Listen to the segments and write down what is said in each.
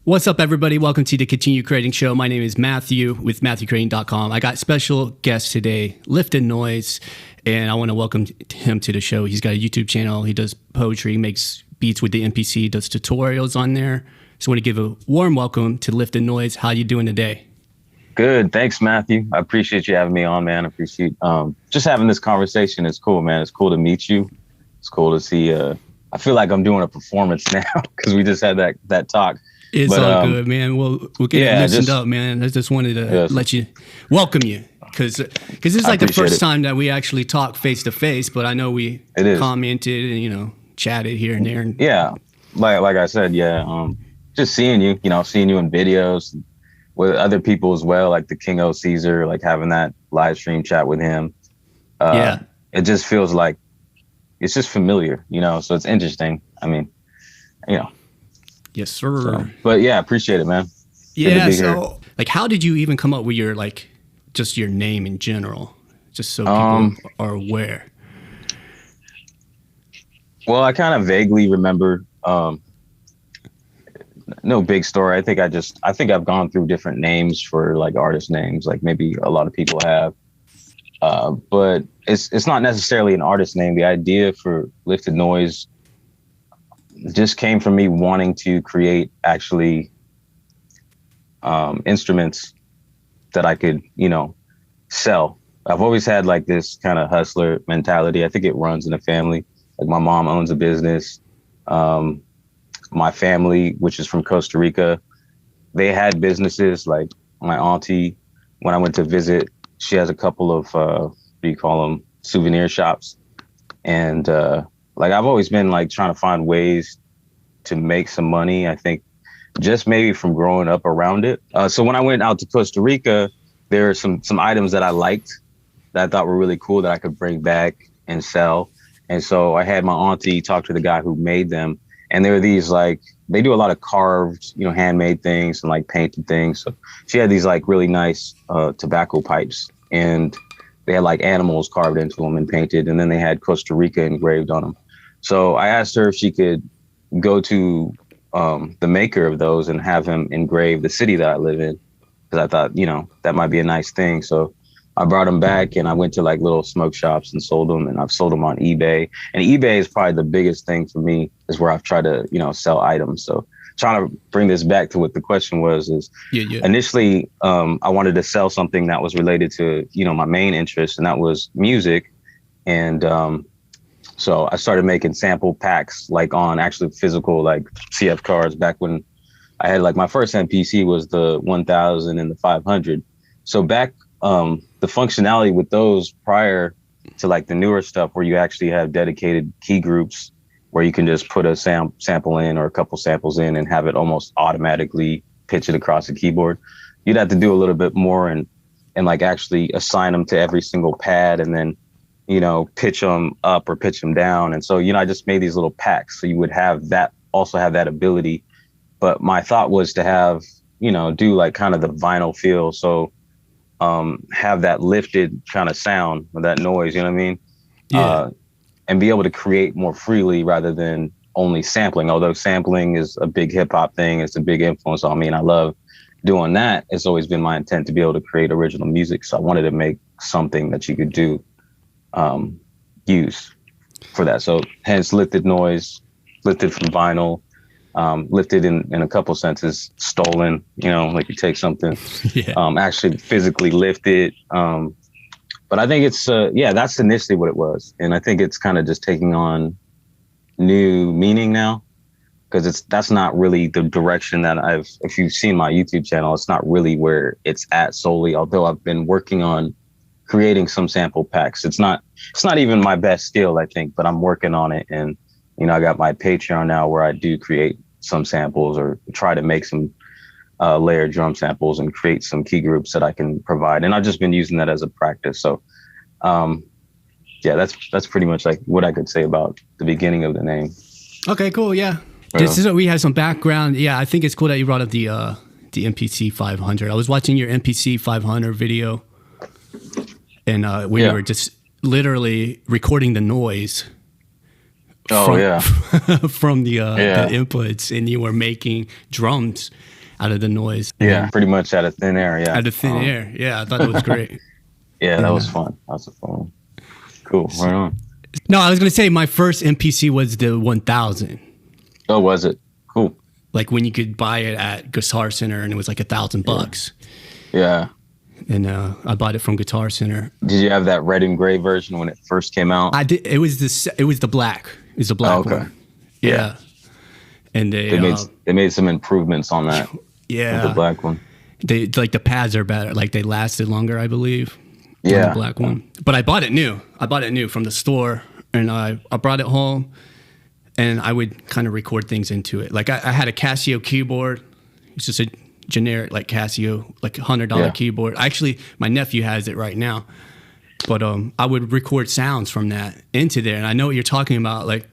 What's up, everybody? Welcome to the Continue Creating Show. My name is Matthew with MatthewCreating.com. I got special guest today, Lifted Noise, and I want to welcome him to the show. He's got a YouTube channel. He does poetry, makes beats with the MPC, does tutorials on there. So I want to give a warm welcome to Lifted Noise. How you doing today? Good. Thanks, Matthew. I appreciate you having me on, man. I appreciate just having this conversation. It's cool, man. It's cool to meet you. It's cool to see. I feel like I'm doing a performance now because we just had that talk. It's all good, man. We'll get it loosened up, man. I just wanted to let you welcome you because this is like the first time that we actually talk face to face. But I know we commented and chatted here and there. Yeah, like I said, just seeing you, seeing you in videos with other people as well, like the King O Caesar, like having that live stream chat with him. It just feels like it's just familiar, So it's interesting. I mean, Yes, sir. So, but yeah, appreciate it, man. Yeah. So, like, how did you even come up with your just your name in general, just so people are aware? Well, I kind of vaguely remember. No big story. I think I've gone through different names for like artist names, like maybe a lot of people have. But it's not necessarily an artist name. The idea for Lifted Noise just came from me wanting to create actually instruments that I could, sell. I've always had like this kind of hustler mentality. I think it runs in the family. Like my mom owns a business. My family, which is from Costa Rica, they had businesses. Like my auntie, when I went to visit, she has a couple of, souvenir shops. And like I've always been like trying to find ways to make some money. I think just maybe from growing up around it. So when I went out to Costa Rica, there are some items that I liked that I thought were really cool that I could bring back and sell. And so I had my auntie talk to the guy who made them. And there were these they do a lot of carved, handmade things and like painted things. So she had these like really nice tobacco pipes, and they had like animals carved into them and painted. And then they had Costa Rica engraved on them. So I asked her if she could go to the maker of those and have him engrave the city that I live in, because I thought, that might be a nice thing. So I brought them back and I went to like little smoke shops and sold them, and I've sold them on eBay. And eBay is probably the biggest thing for me, is where I've tried to, sell items. So trying to bring this back to what the question was initially I wanted to sell something that was related to, my main interest, and that was music. And so I started making sample packs, like on actually physical, like CF cards, back when I had like my first MPC was the 1000 and the 500. So back the functionality with those prior to like the newer stuff, where you actually have dedicated key groups where you can just put a sample in or a couple samples in and have it almost automatically pitch it across the keyboard. You'd have to do a little bit more and like actually assign them to every single pad, and then pitch them up or pitch them down. And so, I just made these little packs. So you would have that, also have that ability. But my thought was to have, do like kind of the vinyl feel. So have that lifted kind of sound or that noise, you know what I mean? Yeah. And be able to create more freely rather than only sampling. Although sampling is a big hip hop thing. It's a big influence on me, and I love doing that. It's always been my intent to be able to create original music. So I wanted to make something that you could do. Use for that. So hence Lifted Noise, lifted from vinyl, lifted in a couple senses, stolen, like you take something, actually physically lifted. But I think it's, that's initially what it was. And I think it's kind of just taking on new meaning now, because that's not really the direction that if you've seen my YouTube channel, it's not really where it's at solely, although I've been working on creating some sample packs. It's not even my best skill, I think, but I'm working on it. And, I got my Patreon now where I do create some samples or try to make some layered drum samples and create some key groups that I can provide. And I've just been using that as a practice. So, that's pretty much like what I could say about the beginning of the name. Okay, cool. Yeah. Just so we have some background. Yeah, I think it's cool that you brought up the MPC 500. I was watching your MPC 500 video, and we were just literally recording the noise Oh yeah. from the inputs, and you were making drums out of the noise. Yeah, pretty much out of thin air. Yeah, out of thin air. Yeah, I thought it was great. Yeah, that was fun. That was a fun one. Cool. Right on. No, I was gonna say my first MPC was the 1000. Oh, was it? Cool. Like when you could buy it at Guitar Center, and it was like $1,000. Yeah. And I bought it from Guitar Center. Did you have that red and gray version when it first came out? I did. It was the black. It was the black one. Yeah. And they made some improvements on that. Yeah. With the black one. They like the pads are better. Like they lasted longer, I believe. Yeah. The black one. But I bought it new. I bought it new from the store, and I brought it home, and I would kind of record things into it. Like I had a Casio keyboard. It's just a generic like Casio, like $100 keyboard. Actually, my nephew has it right now. But I would record sounds from that into there, and I know what you're talking about. Like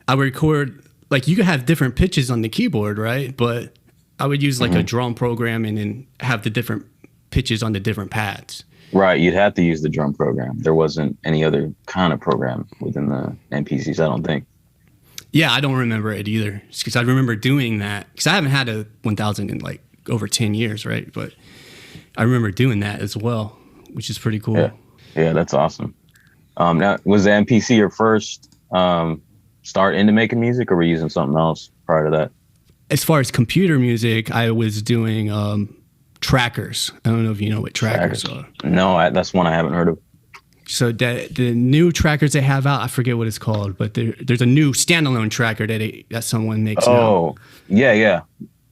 I would record, like you could have different pitches on the keyboard, right? But I would use like a drum program and then have the different pitches on the different pads. Right, you'd have to use the drum program. There wasn't any other kind of program within the MPCs, I don't think. Yeah, I don't remember it either. Because I remember doing that. Because I haven't had a 1000 in like over 10 years, right? But I remember doing that as well, which is pretty cool. Yeah, that's awesome. Now, was the MPC your first start into making music, or were you using something else prior to that? As far as computer music, I was doing trackers. I don't know if you know what trackers are. No, that's one I haven't heard of. So the new trackers they have out, I forget what it's called, but there's a new standalone tracker that someone makes now. Oh, yeah.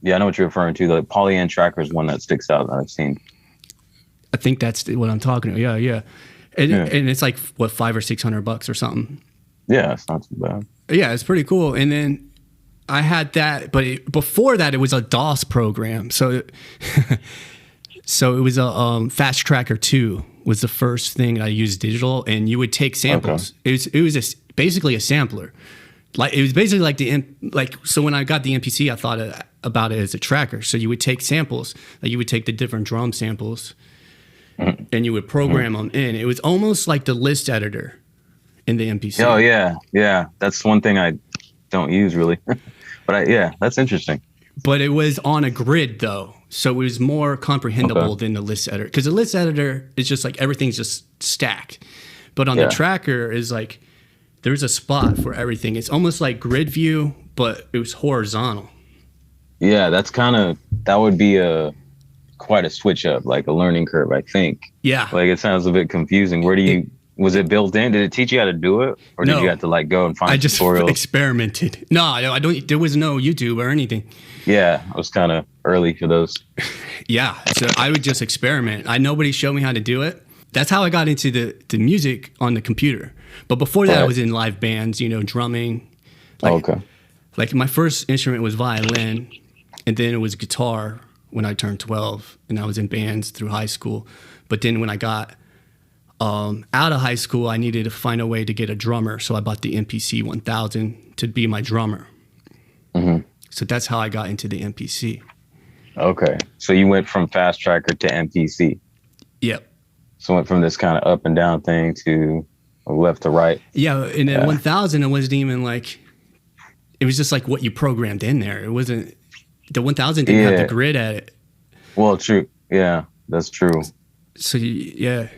I know what you're referring to. The Polyand tracker is one that sticks out that I've seen. I think that's what I'm talking about. Yeah. And it's like, what, $500 or $600 or something. Yeah, it's not too bad. Yeah, it's pretty cool. And then I had that, but before that, it was a DOS program. So it was a Fast Tracker 2 was the first thing I used digital, and you would take samples. Okay. It was basically a sampler. Like it was basically like so when I got the MPC, I thought about it as a tracker. So you would take samples, like you would take the different drum samples, and you would program them in. It was almost like the list editor in the MPC. Oh yeah. That's one thing I don't use really, but that's interesting. But it was on a grid though, so it was more comprehensible than the list editor. Because the list editor is just like everything's just stacked, but on the tracker is like there's a spot for everything. It's almost like grid view, but it was horizontal. Yeah, that would be quite a switch up, like a learning curve, I think. Yeah, like it sounds a bit confusing. Was it built in? Did it teach you how to do it, or did you have to like go and find tutorials? I just experimented. No, I don't. There was no YouTube or anything. Yeah, I was kind of early for those. Yeah, so I would just experiment. Nobody showed me how to do it. That's how I got into the music on the computer. But before that, I was in live bands, drumming. Like my first instrument was violin, and then it was guitar when I turned 12, and I was in bands through high school. But then when I got out of high school, I needed to find a way to get a drummer, so I bought the MPC 1000 to be my drummer. Mm-hmm. So that's how I got into the MPC. Okay, so you went from Fast Tracker to MPC. Yep. So went from this kind of up and down thing to left to right. Yeah, in the 1000, it wasn't even like, it was just like what you programmed in there. It wasn't, the 1000 didn't have the grid at it. Well, true. Yeah, that's true. So yeah.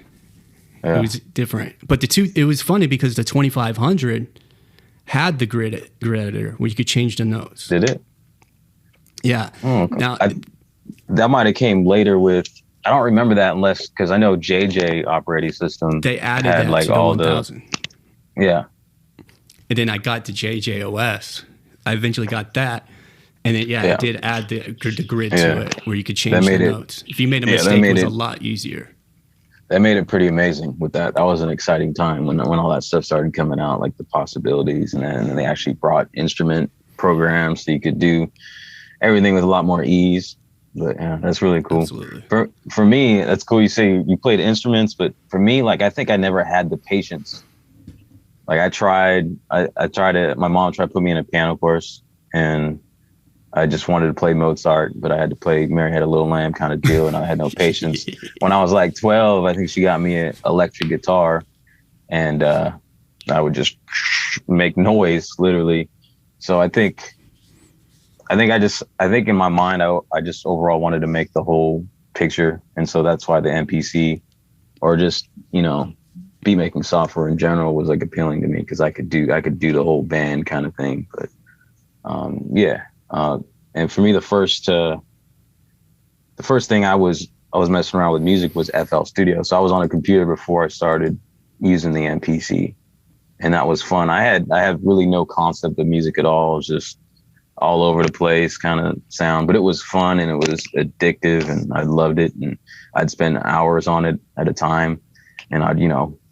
It was different. But it was funny because the 2500 had the grid editor where you could change the notes. Did it? Yeah. Oh, okay. Now that might have came later with, I don't remember that unless, because I know JJ operating system. They added that like to the 1000. Yeah. And then I got the JJOS. I eventually got that. And then, it did add the grid to it where you could change the notes. If you made a mistake, it was a lot easier. That made it pretty amazing with that. That was an exciting time when all that stuff started coming out, like the possibilities. And then they actually brought instrument programs so you could do everything with a lot more ease. But yeah, that's really cool. Absolutely. For me, that's cool. You say you played instruments, but for me, like, I think I never had the patience. Like I tried it. My mom tried to put me in a piano course, and I just wanted to play Mozart, but I had to play Mary Had a Little Lamb kind of deal, and I had no patience. When I was like 12, I think she got me an electric guitar, and I would just make noise literally. So I think in my mind, I just overall wanted to make the whole picture. And so that's why the MPC or just, beat making software in general was like appealing to me because I could do the whole band kind of thing. But yeah. And for me, the first thing I was messing around with music was FL Studio. So I was on a computer before I started using the MPC, and that was fun. I had really no concept of music at all. It was just all over the place kind of sound, but it was fun and it was addictive and I loved it. And I'd spend hours on it at a time, and I'd,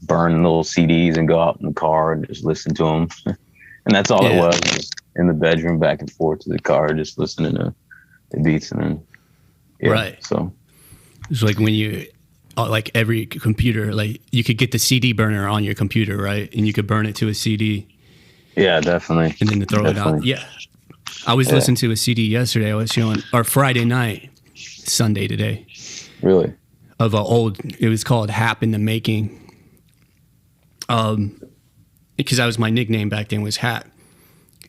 burn little CDs and go out in the car and just listen to them. And that's all it was, just in the bedroom, back and forth to the car, just listening to the beats. And then, right. So it's like when you, like every computer, like you could get the CD burner on your computer, right? And you could burn it to a CD. Yeah, definitely. And then to throw it out. Yeah. I was listening to a CD yesterday. I was showing, or Friday night, Sunday today. Really? Of it was called Hap in the Making. Because that was my nickname back then, was Hap.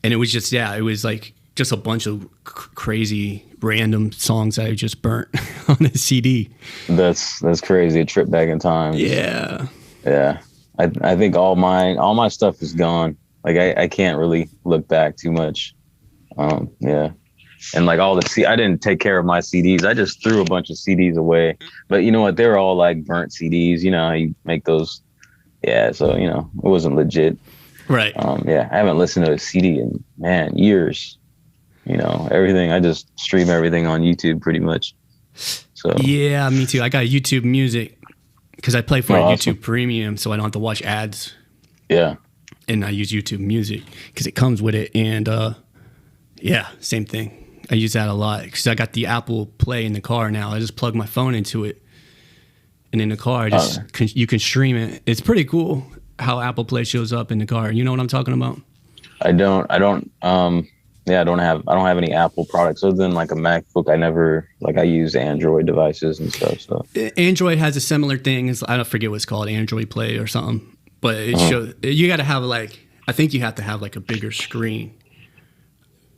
And it was just, it was like just a bunch of crazy random songs that I just burnt on a CD. That's crazy. A trip back in time. Yeah. Yeah. I think all my stuff is gone. Like I can't really look back too much. Yeah. And like I didn't take care of my CDs. I just threw a bunch of CDs away. But you know what? They were all like burnt CDs. You know how you make those. Yeah. So, it wasn't legit. Right. Yeah. I haven't listened to a CD in, years. Everything. I just stream everything on YouTube pretty much. So. Yeah, me too. I got YouTube Music because I play for awesome. YouTube Premium, so I don't have to watch ads. Yeah. And I use YouTube Music because it comes with it. And yeah, same thing. I use that a lot because I got the Apple Play in the car now. I just plug my phone into it, and in the car, you can stream it. It's pretty cool how Apple Play shows up in the car. You know what I'm talking about? I don't have any Apple products other than like a MacBook. I use Android devices and stuff. So Android has a similar thing. I don't forget what it's called, Android Play or something. But it shows you got to have I think you have to have like a bigger screen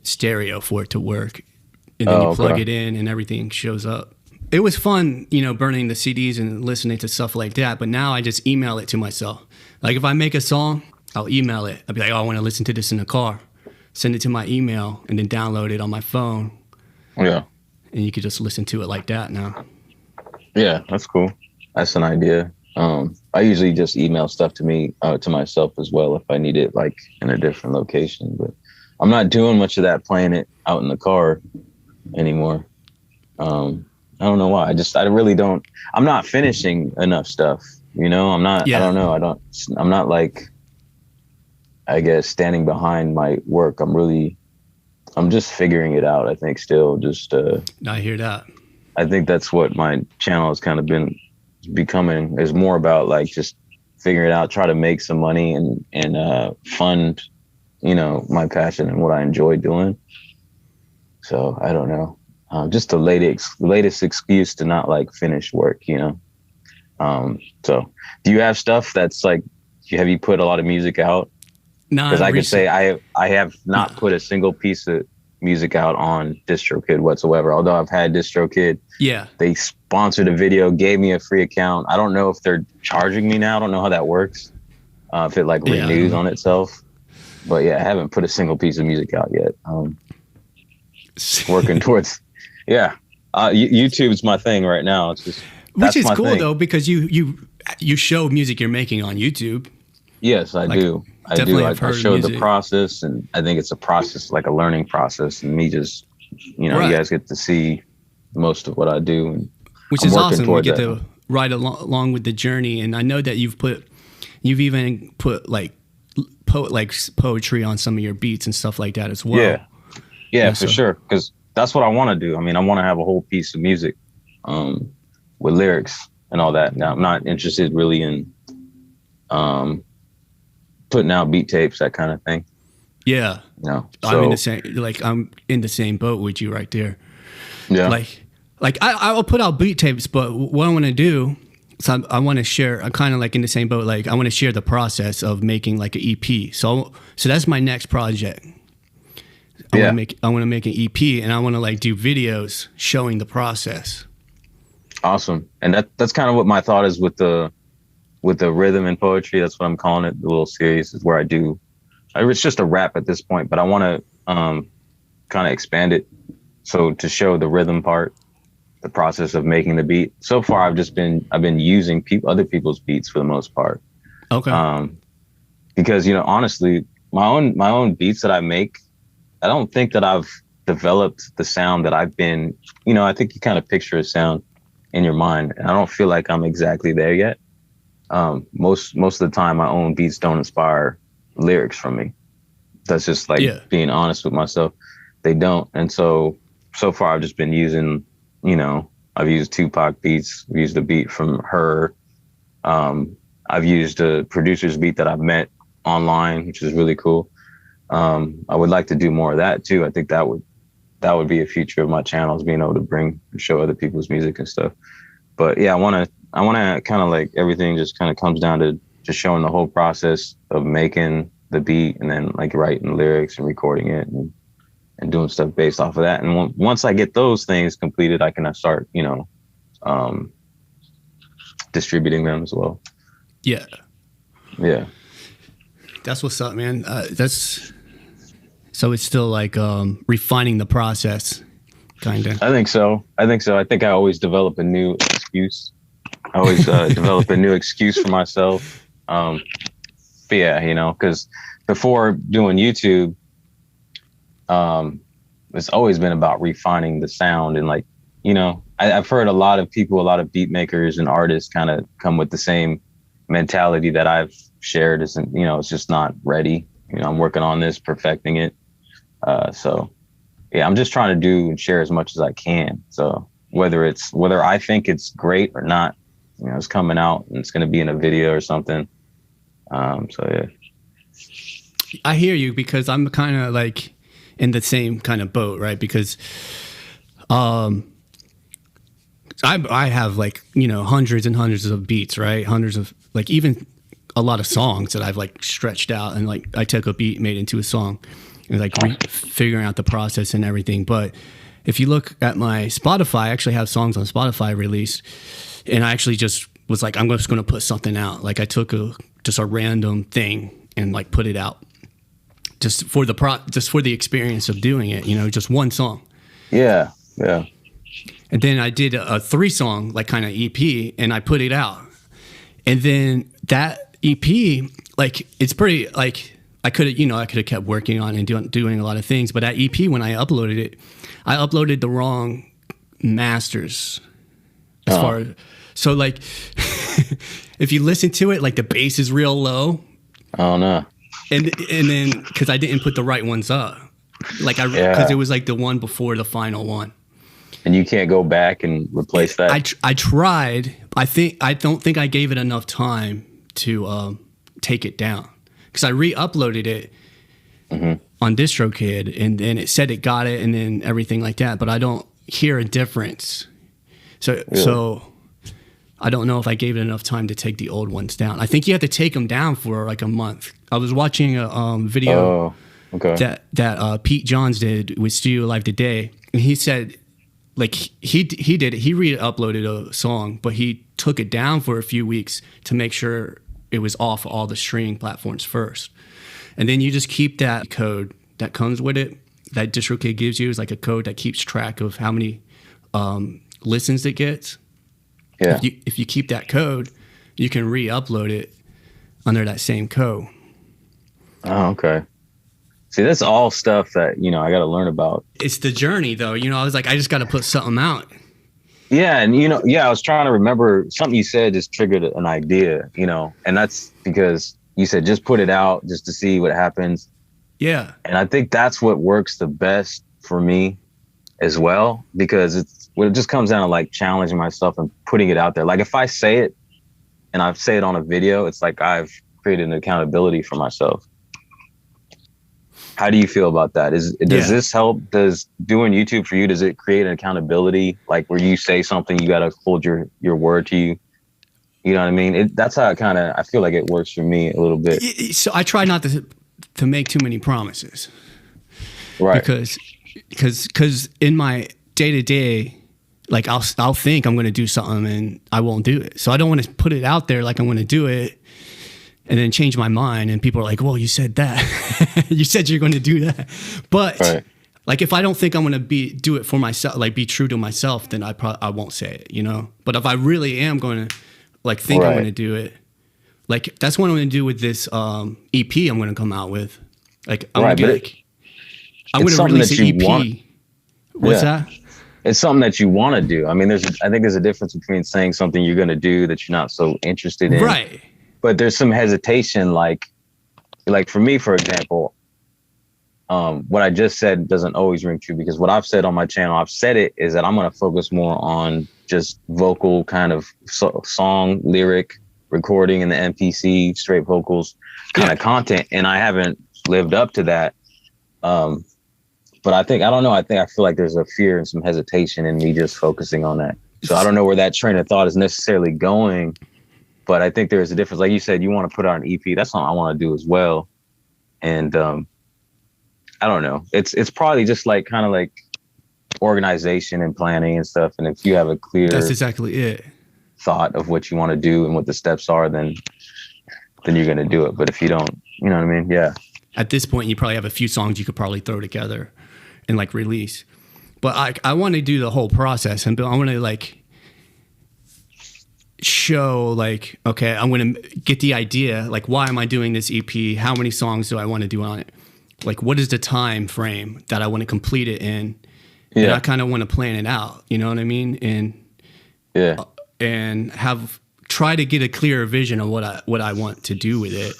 stereo for it to work, and then you plug it in and everything shows up. It was fun, burning the CDs and listening to stuff like that. But now I just email it to myself. Like if I make a song, I'll email it. I'll be like, I want to listen to this in the car. Send it to my email and then download it on my phone. Yeah. And you could just listen to it like that now. Yeah, that's cool. That's an idea. I usually just email stuff to myself as well if I need it like in a different location. But I'm not doing much of that, playing it out in the car anymore. I don't know why. I really don't. I'm not finishing enough stuff. I'm not. Yeah. I don't know. I'm not like, I guess, standing behind my work. I'm just figuring it out. I think still just. I hear that. I think that's what my channel has kind of been becoming, is more about like just figuring it out, try to make some money and fund, my passion and what I enjoy doing. So I don't know. Just the latest excuse to not like finish work, So do you have stuff that's like, have you put a lot of music out? No, because I could say I have not put a single piece of music out on DistroKid whatsoever. Although I've had DistroKid. Yeah. They sponsored a video, gave me a free account. I don't know if they're charging me now. I don't know how that works. If it like renews on itself. But yeah, I haven't put a single piece of music out yet. Working towards. Yeah. YouTube's my thing right now. It's just, which is cool though, because you show music you're making on YouTube. Yes, I do. I showed the process, and I think it's a process, like a learning process, and me just, you guys get to see most of what I do, and which is awesome. We get to ride along with the journey, and I know that you've even put like poetry on some of your beats and stuff like that as well. Yeah, for sure, because that's what I want to do. I mean, I want to have a whole piece of music with lyrics and all that. Now, I'm not interested really in putting out beat tapes, that kind of thing. Yeah. No. So, I'm in the same boat with you right there. Yeah. Like I'll put out beat tapes, but what I want to do So I want to share. I'm kind of like in the same boat. Like I want to share the process of making like an EP. So that's my next project. I want to make an EP, and I want to like do videos showing the process. Awesome. And that's kind of what my thought is with the rhythm and poetry. That's what I'm calling it. The little series is where it's just a rap at this point, but I want to kind of expand it. So to show the rhythm part, the process of making the beat. So far, I've been using other people's beats for the most part. Okay. Because, honestly, my own beats that I make, I don't think that I've developed the sound that I've been, I think you kind of picture a sound in your mind. And I don't feel like I'm exactly there yet. Most of the time, my own beats don't inspire lyrics from me. That's just like being honest with myself. They don't. And so far I've just been using, I've used Tupac beats. I've used a beat from her. I've used a producer's beat that I've met online, which is really cool. I would like to do more of that too. I think that would be a future of my channels, being able to show other people's music and stuff. But yeah, I want to kind of like everything just kind of comes down to just showing the whole process of making the beat and then like writing lyrics and recording it and doing stuff based off of that. And once I get those things completed, I can start, distributing them as well. Yeah. Yeah. That's what's up, man. So it's still like refining the process, kind of. I think so. I think I always develop a new excuse. I always develop a new excuse for myself. But yeah, because before doing YouTube, it's always been about refining the sound. And like, I've heard a lot of people, a lot of beat makers and artists kind of come with the same mentality that I've shared. Isn't, it's just not ready. I'm working on this, perfecting it. So yeah, I'm just trying to do and share as much as I can. So whether I think it's great or not, it's coming out and it's going to be in a video or something. So yeah. I hear you, because I'm kind of like in the same kind of boat, right? Because I have like, hundreds and hundreds of beats, right? Hundreds of like even a lot of songs that I've like stretched out, and like I took a beat, made it into a song, and like figuring out the process and everything. But if you look at my Spotify, I actually have songs on Spotify released, and I actually just was like, I'm just going to put something out. Like I took just a random thing and like put it out just for the experience of doing it, just one song. Yeah. Yeah. And then I did a 3-song like kind of EP, and I put it out. And then that EP, like it's pretty like I could have kept working on it and doing a lot of things, but that EP, when I uploaded it, I uploaded the wrong masters so like if you listen to it, like the bass is real low. Oh no. And then because I didn't put the right ones up, like because it was like the one before the final one. And you can't go back and replace that. I tried. I don't think I gave it enough time to take it down, because I re-uploaded it on DistroKid, and then it said it got it, and then everything like that. But I don't hear a difference. So I don't know if I gave it enough time to take the old ones down. I think you have to take them down for like a month. I was watching a video that Pete Johns did with Studio Live Today, and he said like he did it. He re-uploaded a song, but he took it down for a few weeks to make sure it was off all the streaming platforms first. And then you just keep that code that comes with it, that DistroKid gives you, is like a code that keeps track of how many listens it gets. Yeah. If you keep that code, you can re-upload it under that same code. Oh, okay. See, that's all stuff that, I got to learn about. It's the journey, though. I was like, I just got to put something out. Yeah. And, I was trying to remember something you said just triggered an idea, and that's because you said just put it out just to see what happens. Yeah. And I think that's what works the best for me as well, because it just comes down to like challenging myself and putting it out there. Like if I say it and I say it on a video, it's like I've created an accountability for myself. How do you feel about that? Does this help? Does doing YouTube for you, does it create an accountability? Like where you say something, you got to hold your word to you? You know what I mean? That's how I feel like it works for me a little bit. So I try not to make too many promises, Right. because in my day to day, like I'll think I'm going to do something and I won't do it. So I don't want to put it out there like I'm going to do it and then change my mind. And people are like, well, you said that. You said you're going to do that. But Right. like, if I don't think I'm going to do it for myself, like be true to myself, then I won't say it, you know? But if I really am going to like think I'm going to do it, like that's what I'm going to do with this EP I'm going to come out with. Like I'm going to release an EP. What's that? It's something that you want to do. I mean, I think there's a difference between saying something you're going to do that you're not so interested in. Right. But there's some hesitation, like for me, for example, what I just said doesn't always ring true, because what I've said on my channel, I've said it, is that I'm going to focus more on just vocal kind of song, lyric, recording in the MPC, straight vocals kind of content. And I haven't lived up to that. But I don't know. I feel like there's a fear and some hesitation in me just focusing on that. So I don't know where that train of thought is necessarily going, but I think there's a difference. Like you said, you want to put out an EP. That's something I want to do as well. And I don't know. It's probably just like kind of like organization and planning and stuff. And if you have a clear That's exactly it. thought of what you want to do and what the steps are, then you're going to do it. But if you don't, you know what I mean? Yeah. At this point, you probably have a few songs you could probably throw together and like release. But I want to do the whole process, and I want to like show like, okay, I'm going to get the idea. Like, why am I doing this EP? How many songs do I want to do on it? Like, what is the time frame that I want to complete it in? Yeah. And I kind of want to plan it out, you know what I mean? And try to get a clearer vision of what I want to do with it.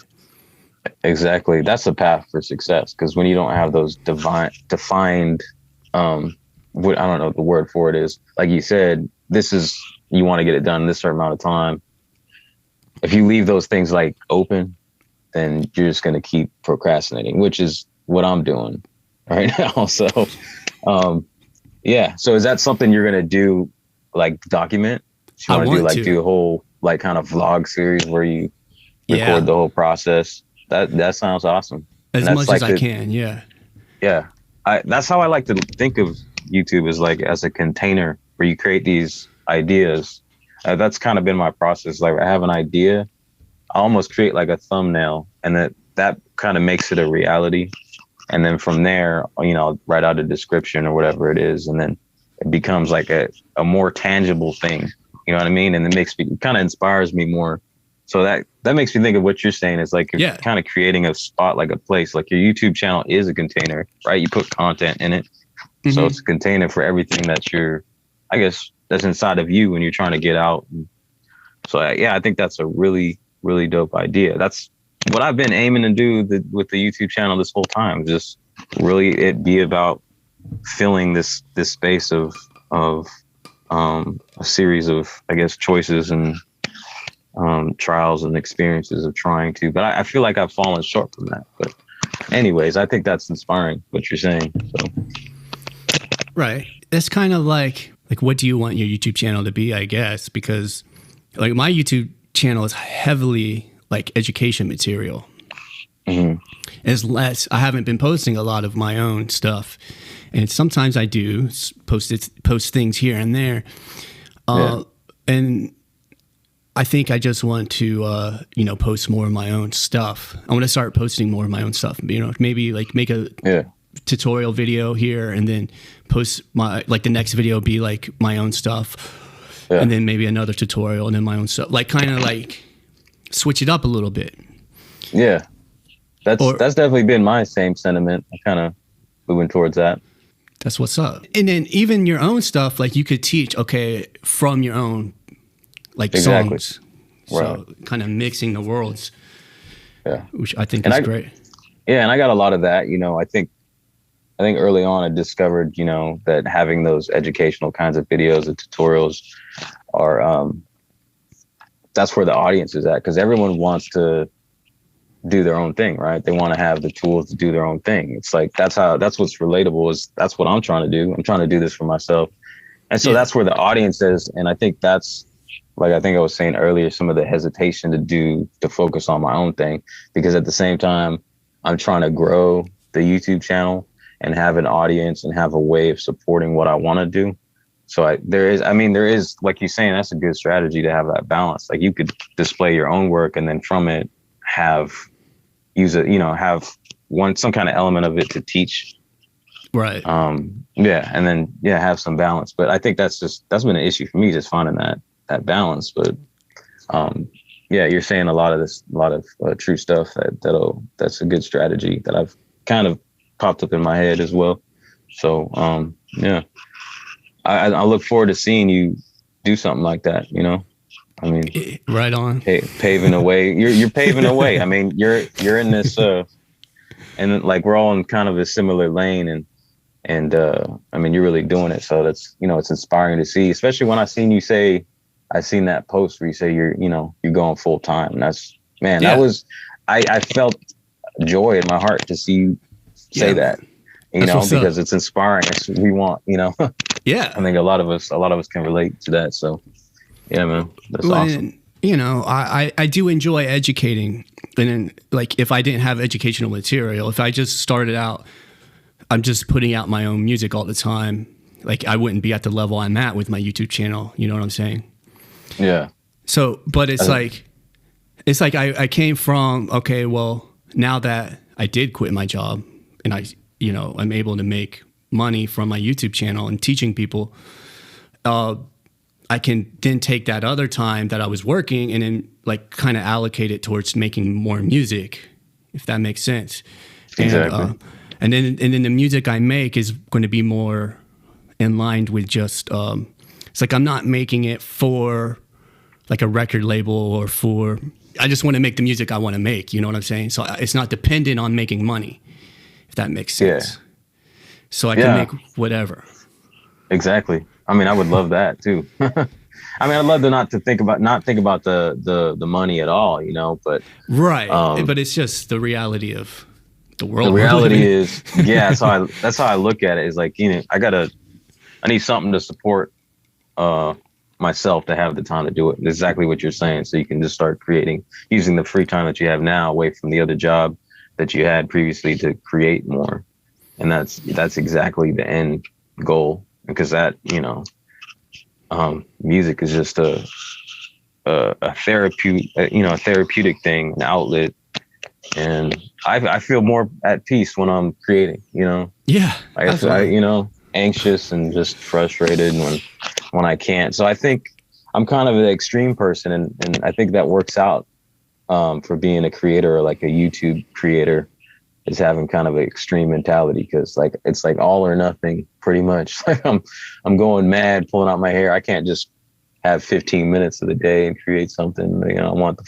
Exactly. That's a path for success, because when you don't have those defined, what, I don't know what the word for it is. Like you said, you want to get it done in this certain amount of time. If you leave those things like open, then you're just going to keep procrastinating, which is what I'm doing right now. So, yeah. So is that something you're going to do, like document? You want to do a whole like kind of vlog series where you record the whole process? That sounds awesome. As much as I can. Yeah. Yeah. That's how I like to think of YouTube, is like as a container where you create these ideas. That's kind of been my process. Like I have an idea, I almost create like a thumbnail, and that kind of makes it a reality. And then from there, you know, write out a description or whatever it is. And then it becomes like a more tangible thing. You know what I mean? And it kind of inspires me more. So that makes me think of what you're saying. Is like you're kind of creating a spot, like a place. Like your YouTube channel is a container, right? You put content in it. Mm-hmm. So it's a container for everything that's inside of you when you're trying to get out. So I think that's a really, really dope idea. That's what I've been aiming to do with the YouTube channel this whole time. Just really it be about filling this space of a series of, I guess, choices and trials and experiences of trying to. But I feel like I've fallen short from that. But anyways, I think that's inspiring what you're saying. So. Right. That's kind of like what do you want your YouTube channel to be, I guess, because like my YouTube channel is heavily like education material. Mm-hmm. I haven't been posting a lot of my own stuff, and sometimes I do post things here and there. And I think I just want to, post more of my own stuff. I want to start posting more of my own stuff, maybe like make a tutorial video here and then post the next video be like my own stuff. Yeah. And then maybe another tutorial and then my own stuff, like kind of like switch it up a little bit. Yeah. That's definitely been my same sentiment. I kind of moving towards that. That's what's up. And then even your own stuff, like you could teach, from your own songs. So kind of mixing the worlds. Yeah. Which I think is great. Yeah. And I got a lot of that, I think early on I discovered, that having those educational kinds of videos and tutorials are, that's where the audience is at. 'Cause everyone wants to do their own thing, right? They want to have the tools to do their own thing. It's like, that's what's relatable, that's what I'm trying to do. I'm trying to do this for myself. And so that's where the audience is. And I think that's like I think I was saying earlier, some of the hesitation to focus on my own thing, because at the same time, I'm trying to grow the YouTube channel and have an audience and have a way of supporting what I want to do. So there is, like you're saying, that's a good strategy to have that balance. Like you could display your own work and then from it have some kind of element of it to teach. Right. And then have some balance. But I think that's been an issue for me, just finding that balance. But you're saying a lot of true stuff that's a good strategy that I've kind of popped up in my head as well. So I look forward to seeing you do something like that. You know, I mean, right on. Paving a way. You're paving a way. I mean, you're in this and like we're all in kind of a similar lane, and I mean, you're really doing it. So that's, it's inspiring to see, especially when I seen that post where you say you're going full time. And I felt joy in my heart to see you say that, because it's inspiring. We want, Yeah. I think a lot of us can relate to that. So yeah, man, that's awesome. I do enjoy educating. And then, like, if I didn't have educational material, if I just started out, I'm just putting out my own music all the time, like I wouldn't be at the level I'm at with my YouTube channel. You know what I'm saying? Yeah. So, but it's like I came from, okay, well, now that I did quit my job and I'm able to make money from my YouTube channel and teaching people, I can then take that other time that I was working and then like kind of allocate it towards making more music, if that makes sense. Exactly. And then the music I make is going to be more in line with just, it's like I'm not making it for like a record label or I just want to make the music I want to make. You know what I'm saying? So it's not dependent on making money, if that makes sense. Yeah. So I can make whatever. Exactly. I mean, I would love that too. I mean, I'd love to not think about the money at all, but. Right. But it's just the reality of the world. The reality is, that's how I look at it, is like, I need something to support myself to have the time to do it. Exactly what you're saying. So you can just start creating, using the free time that you have now away from the other job that you had previously to create more. And that's exactly the end goal, because that, music is just a therapeutic thing, an outlet. And I feel more at peace when I'm creating, Yeah. I anxious and just frustrated when I can't. So I think I'm kind of an extreme person, and I think that works out for being a creator, or like a YouTube creator, is having kind of an extreme mentality, because like it's like all or nothing pretty much. Like I'm going mad, pulling out my hair. I can't just have 15 minutes of the day and create something. I want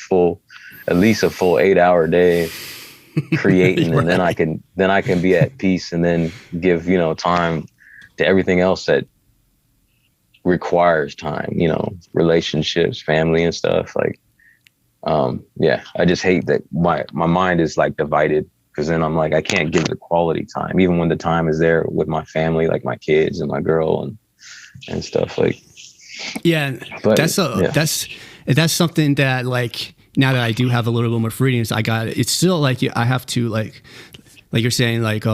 at least a full 8-hour day creating, right. And then I can be at peace, and then give time to everything else that requires time, relationships, family and stuff. Like I just hate that my mind is like divided, because then I'm like, I can't give the quality time, even when the time is there with my family, like my kids and my girl and stuff. Like, yeah, but that's something that, like, now that I do have a little bit more freedom, it's still like I have to like you're saying, like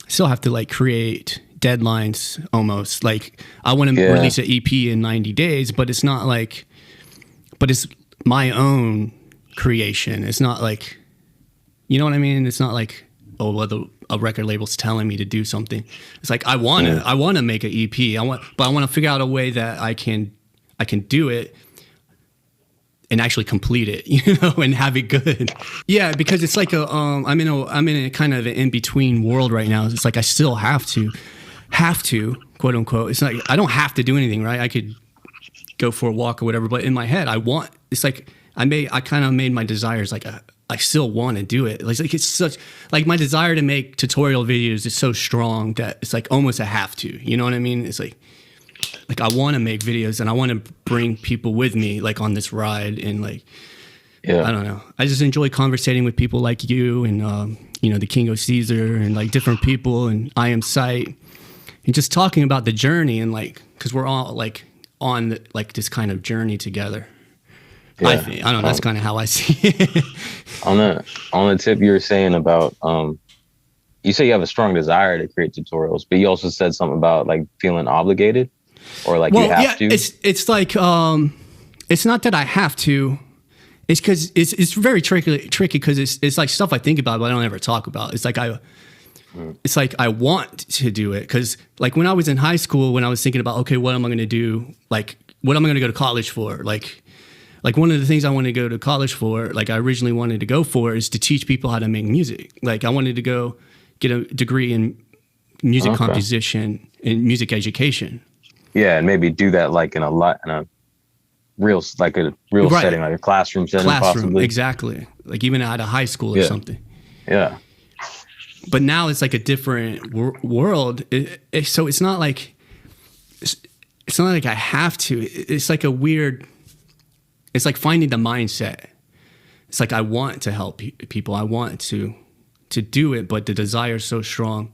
still have to like create deadlines almost. Like I want to release an EP in 90 days, but it's not like, but it's my own creation. It's not like, you know what I mean? It's not like, oh, well, a record label's telling me to do something. It's like I want to make an EP. But I want to figure out a way that I can do it and actually complete it, and have it good. Yeah, because it's like I'm in a kind of an in-between world right now. It's like I still have to, quote unquote. It's like I don't have to do anything, right? I could go for a walk or whatever, but in my head, it's like I kind of made my desires like I still want to do it. Like it's such, like my desire to make tutorial videos is so strong that it's like almost a have to. You know what I mean? It's like I want to make videos and I want to bring people with me, like on this ride, and like, I don't know. I just enjoy conversating with people like you and the King of Caesar and like different people and I Am Sight, and just talking about the journey, and like, because we're all like on like this kind of journey together. Yeah. I don't know. That's kind of how I see it. On the tip you were saying about, you say you have a strong desire to create tutorials, but you also said something about like feeling obligated or like you have to. It's like, it's not that I have to. It's because it's very tricky because it's like stuff I think about, but I don't ever talk about. It's like I want to do it because like when I was in high school, when I was thinking about, okay, what am I going to do? Like, what am I going to go to college for? Like one of the things I wanted to go to college for, like I originally wanted to go for, is to teach people how to make music. Like I wanted to go get a degree in music composition and music education. Yeah, and maybe do that like in a real setting, like a classroom setting, possibly. Exactly. Like even out of high school or something. Yeah. But now it's like a different world. So it's not like I have to. It's like a weird. It's like finding the mindset. It's like I want to help people. I want to do it, but the desire is so strong.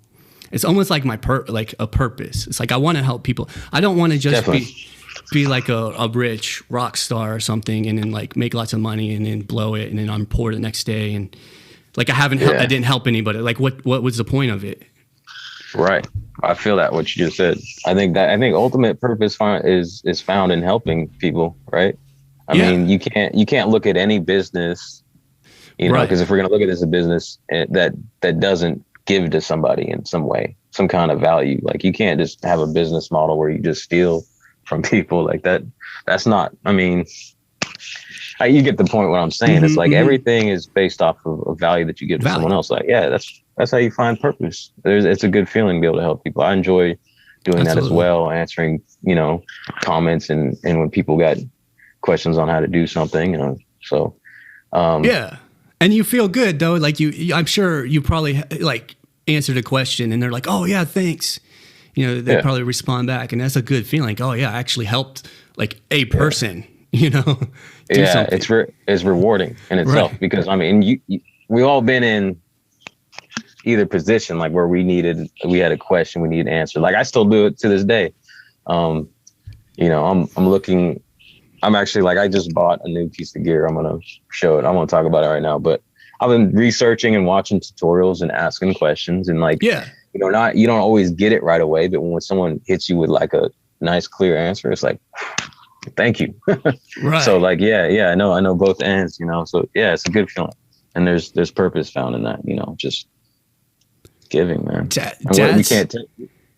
It's almost like like a purpose. It's like I want to help people. I don't want to just be like a rich rock star or something, and then like make lots of money and then blow it, and then I'm poor the next day, and like I didn't help anybody. Like what was the point of it? Right. I feel that what you just said. I think ultimate purpose is found in helping people. Right. I mean, you can't look at any business, because if we're going to look at it as a business that doesn't give to somebody in some way, some kind of value, like you can't just have a business model where you just steal from people like that. That's not, I mean, you get the point what I'm saying. Mm-hmm, it's like everything is based off of a value that you give to someone else. Like, yeah, that's how you find purpose. It's a good feeling to be able to help people. I enjoy doing that as well, answering, comments and when people got questions on how to do something, so. Yeah. And you feel good though. Like I'm sure you probably like answered a question and they're like, oh yeah, thanks. They probably respond back, and that's a good feeling. Like, oh yeah, I actually helped like a person, do something. It's rewarding in itself because I mean, we all been in either position, like where we had a question we need an answer. Like I still do it to this day. I'm looking. I'm actually like, I just bought a new piece of gear. I'm going to show it. I won't talk about it right now, but I've been researching and watching tutorials and asking questions and like, you don't always get it right away, but when someone hits you with like a nice, clear answer, it's like, thank you. Right. So like, I know both ends, so yeah, it's a good feeling. And there's purpose found in that, just giving, man.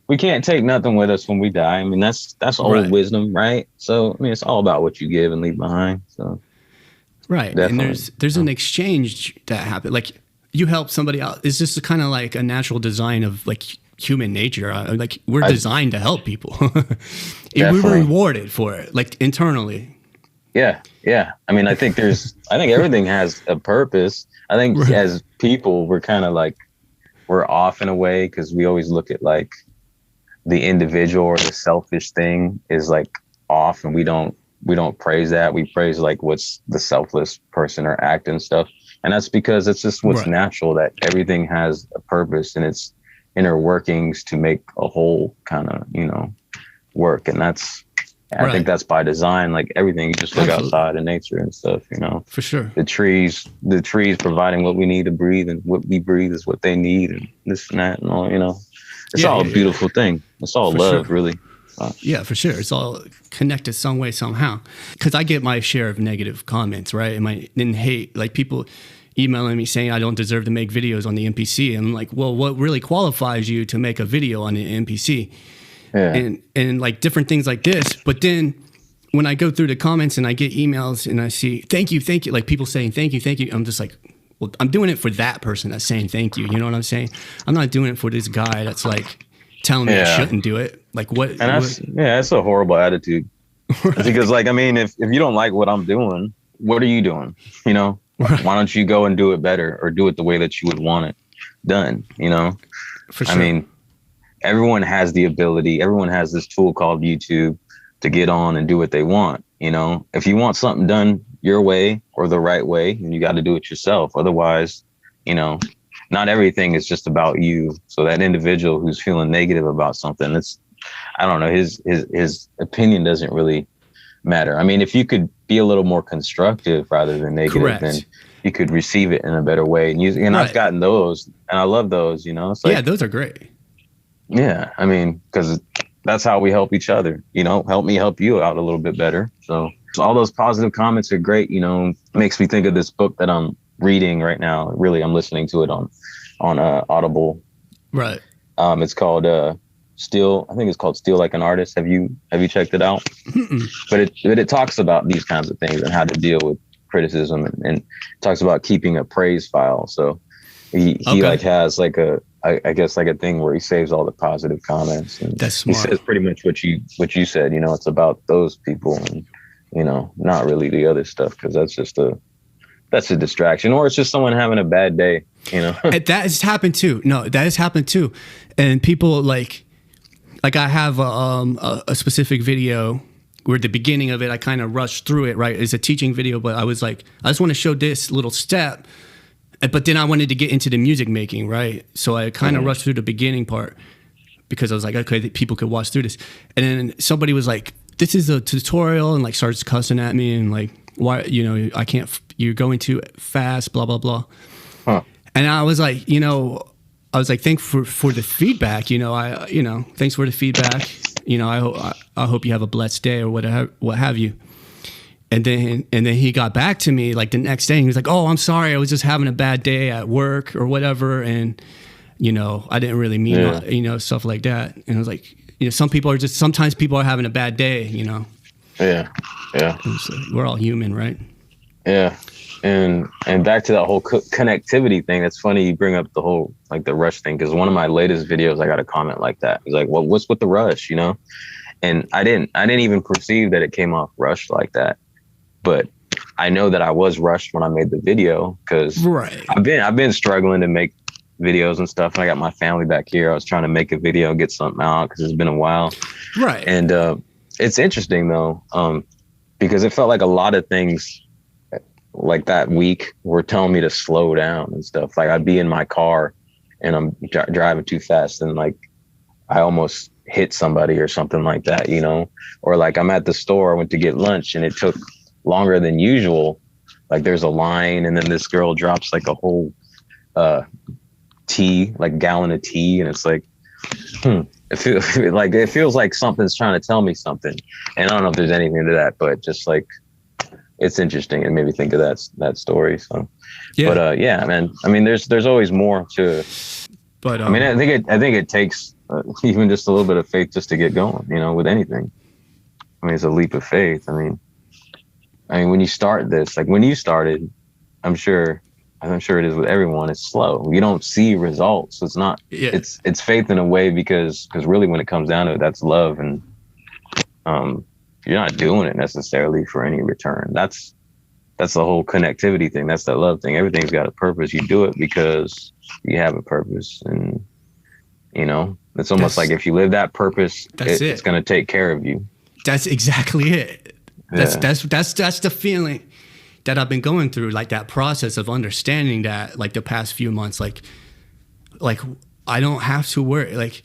We can't take nothing with us when we die. I mean, that's old wisdom, right? So, I mean, it's all about what you give and leave behind. So, right. Definitely. And there's an exchange that happens. Like you help somebody out. It's just kind of like a natural design of like human nature. Like we're designed to help people. And we're rewarded for it, like internally. Yeah. Yeah. I mean, I think everything has a purpose. I think as people, we're kind of like, we're off in a way because we always look at like, the individual or the selfish thing is like off, and we don't praise that. We praise like what's the selfless person or act and stuff. And that's because it's just what's natural, that everything has a purpose and its inner workings to make a whole kind of, work. And I think that's by design, like everything. You just look outside in nature and stuff, For sure. The trees providing what we need to breathe, and what we breathe is what they need, and this and that and all, It's all a beautiful thing. It's all love, really. Yeah, for sure. It's all connected some way, somehow. Because I get my share of negative comments, right? And hate, like people emailing me saying I don't deserve to make videos on the MPC. And I'm like, well, what really qualifies you to make a video on the MPC? Yeah. And like different things like this. But then when I go through the comments and I get emails and I see, thank you, like people saying, thank you. I'm just like, well, I'm doing it for that person that's saying thank you. You know what I'm saying? I'm not doing it for this guy that's like telling me I shouldn't do it. Like what? And that's a horrible attitude. Because like, I mean, if you don't like what I'm doing, what are you doing? Why don't you go and do it better, or do it the way that you would want it done? For sure. I mean, everyone has the ability. Everyone has this tool called YouTube to get on and do what they want. If you want something done your way or the right way, and you got to do it yourself. Otherwise, not everything is just about you. So that individual who's feeling negative about something, I don't know, his opinion doesn't really matter. I mean, if you could be a little more constructive rather than negative, Correct. then you could receive it in a better way. And I've gotten those, and I love those. It's like, yeah, those are great. Yeah, I mean, because that's how we help each other. Help me help you out a little bit better. So all those positive comments are great. Makes me think of this book that I'm reading right now. Really, I'm listening to it on Audible. Right. It's called Still. I think it's called Still Like an Artist. Have you checked it out? But it talks about these kinds of things and how to deal with criticism, and talks about keeping a praise file. So he like has like I guess like a thing where he saves all the positive comments. And that's smart. He says pretty much what you said. It's about those people, and not really the other stuff, because that's a distraction, or it's just someone having a bad day. And that has happened too. No, that has happened too, and people like I have a specific video where at the beginning of it I kind of rushed through it. Right, it's a teaching video, but I was like, I just want to show this little step. But then I wanted to get into the music making, right? So I kind of rushed through the beginning part because I was like, okay, people could watch through this. And then somebody was like, this is a tutorial, and like starts cussing at me and like, why, I can't, you're going too fast, blah, blah, blah. Huh. And I was like, thanks for the feedback. Thanks for the feedback. I hope you have a blessed day or whatever, what have you. And then he got back to me like the next day, and he was like, oh, I'm sorry, I was just having a bad day at work or whatever. And, I didn't really mean, stuff like that. And I was like, sometimes people are having a bad day, Yeah. Yeah. So we're all human, right? Yeah. And back to that whole connectivity thing. It's funny you bring up the whole, like the rush thing, because one of my latest videos, I got a comment like that. It's like, well, what's with the rush, And I didn't even perceive that it came off rushed like that. But I know that I was rushed when I made the video, because I've been struggling to make videos and stuff. And I got my family back here. I was trying to make a video, get something out, because it's been a while. Right. And it's interesting though, because it felt like a lot of things like that week were telling me to slow down and stuff. Like I'd be in my car and I'm driving too fast, and like I almost hit somebody or something like that, or like I'm at the store, I went to get lunch and it took longer than usual. Like there's a line, and then this girl drops like a whole gallon of tea, and it's like, it feels like something's trying to tell me something. And I don't know if there's anything to that, but just like, it's interesting and made me think of that story. So, yeah. But yeah, man, I mean, there's always more to it. But I mean, I think it takes even just a little bit of faith just to get going, with anything. I mean, it's a leap of faith. I mean, when you start this, like when you started, I'm sure it is with everyone, it's slow. You don't see results. It's not, it's faith in a way, because really when it comes down to it, that's love. And you're not doing it necessarily for any return. That's the whole connectivity thing. That's that love thing. Everything's got a purpose. You do it because you have a purpose. And, it's almost like if you live that purpose, it's going to take care of you. That's exactly it. That's the feeling that I've been going through, like that process of understanding that, like the past few months, like I don't have to worry, like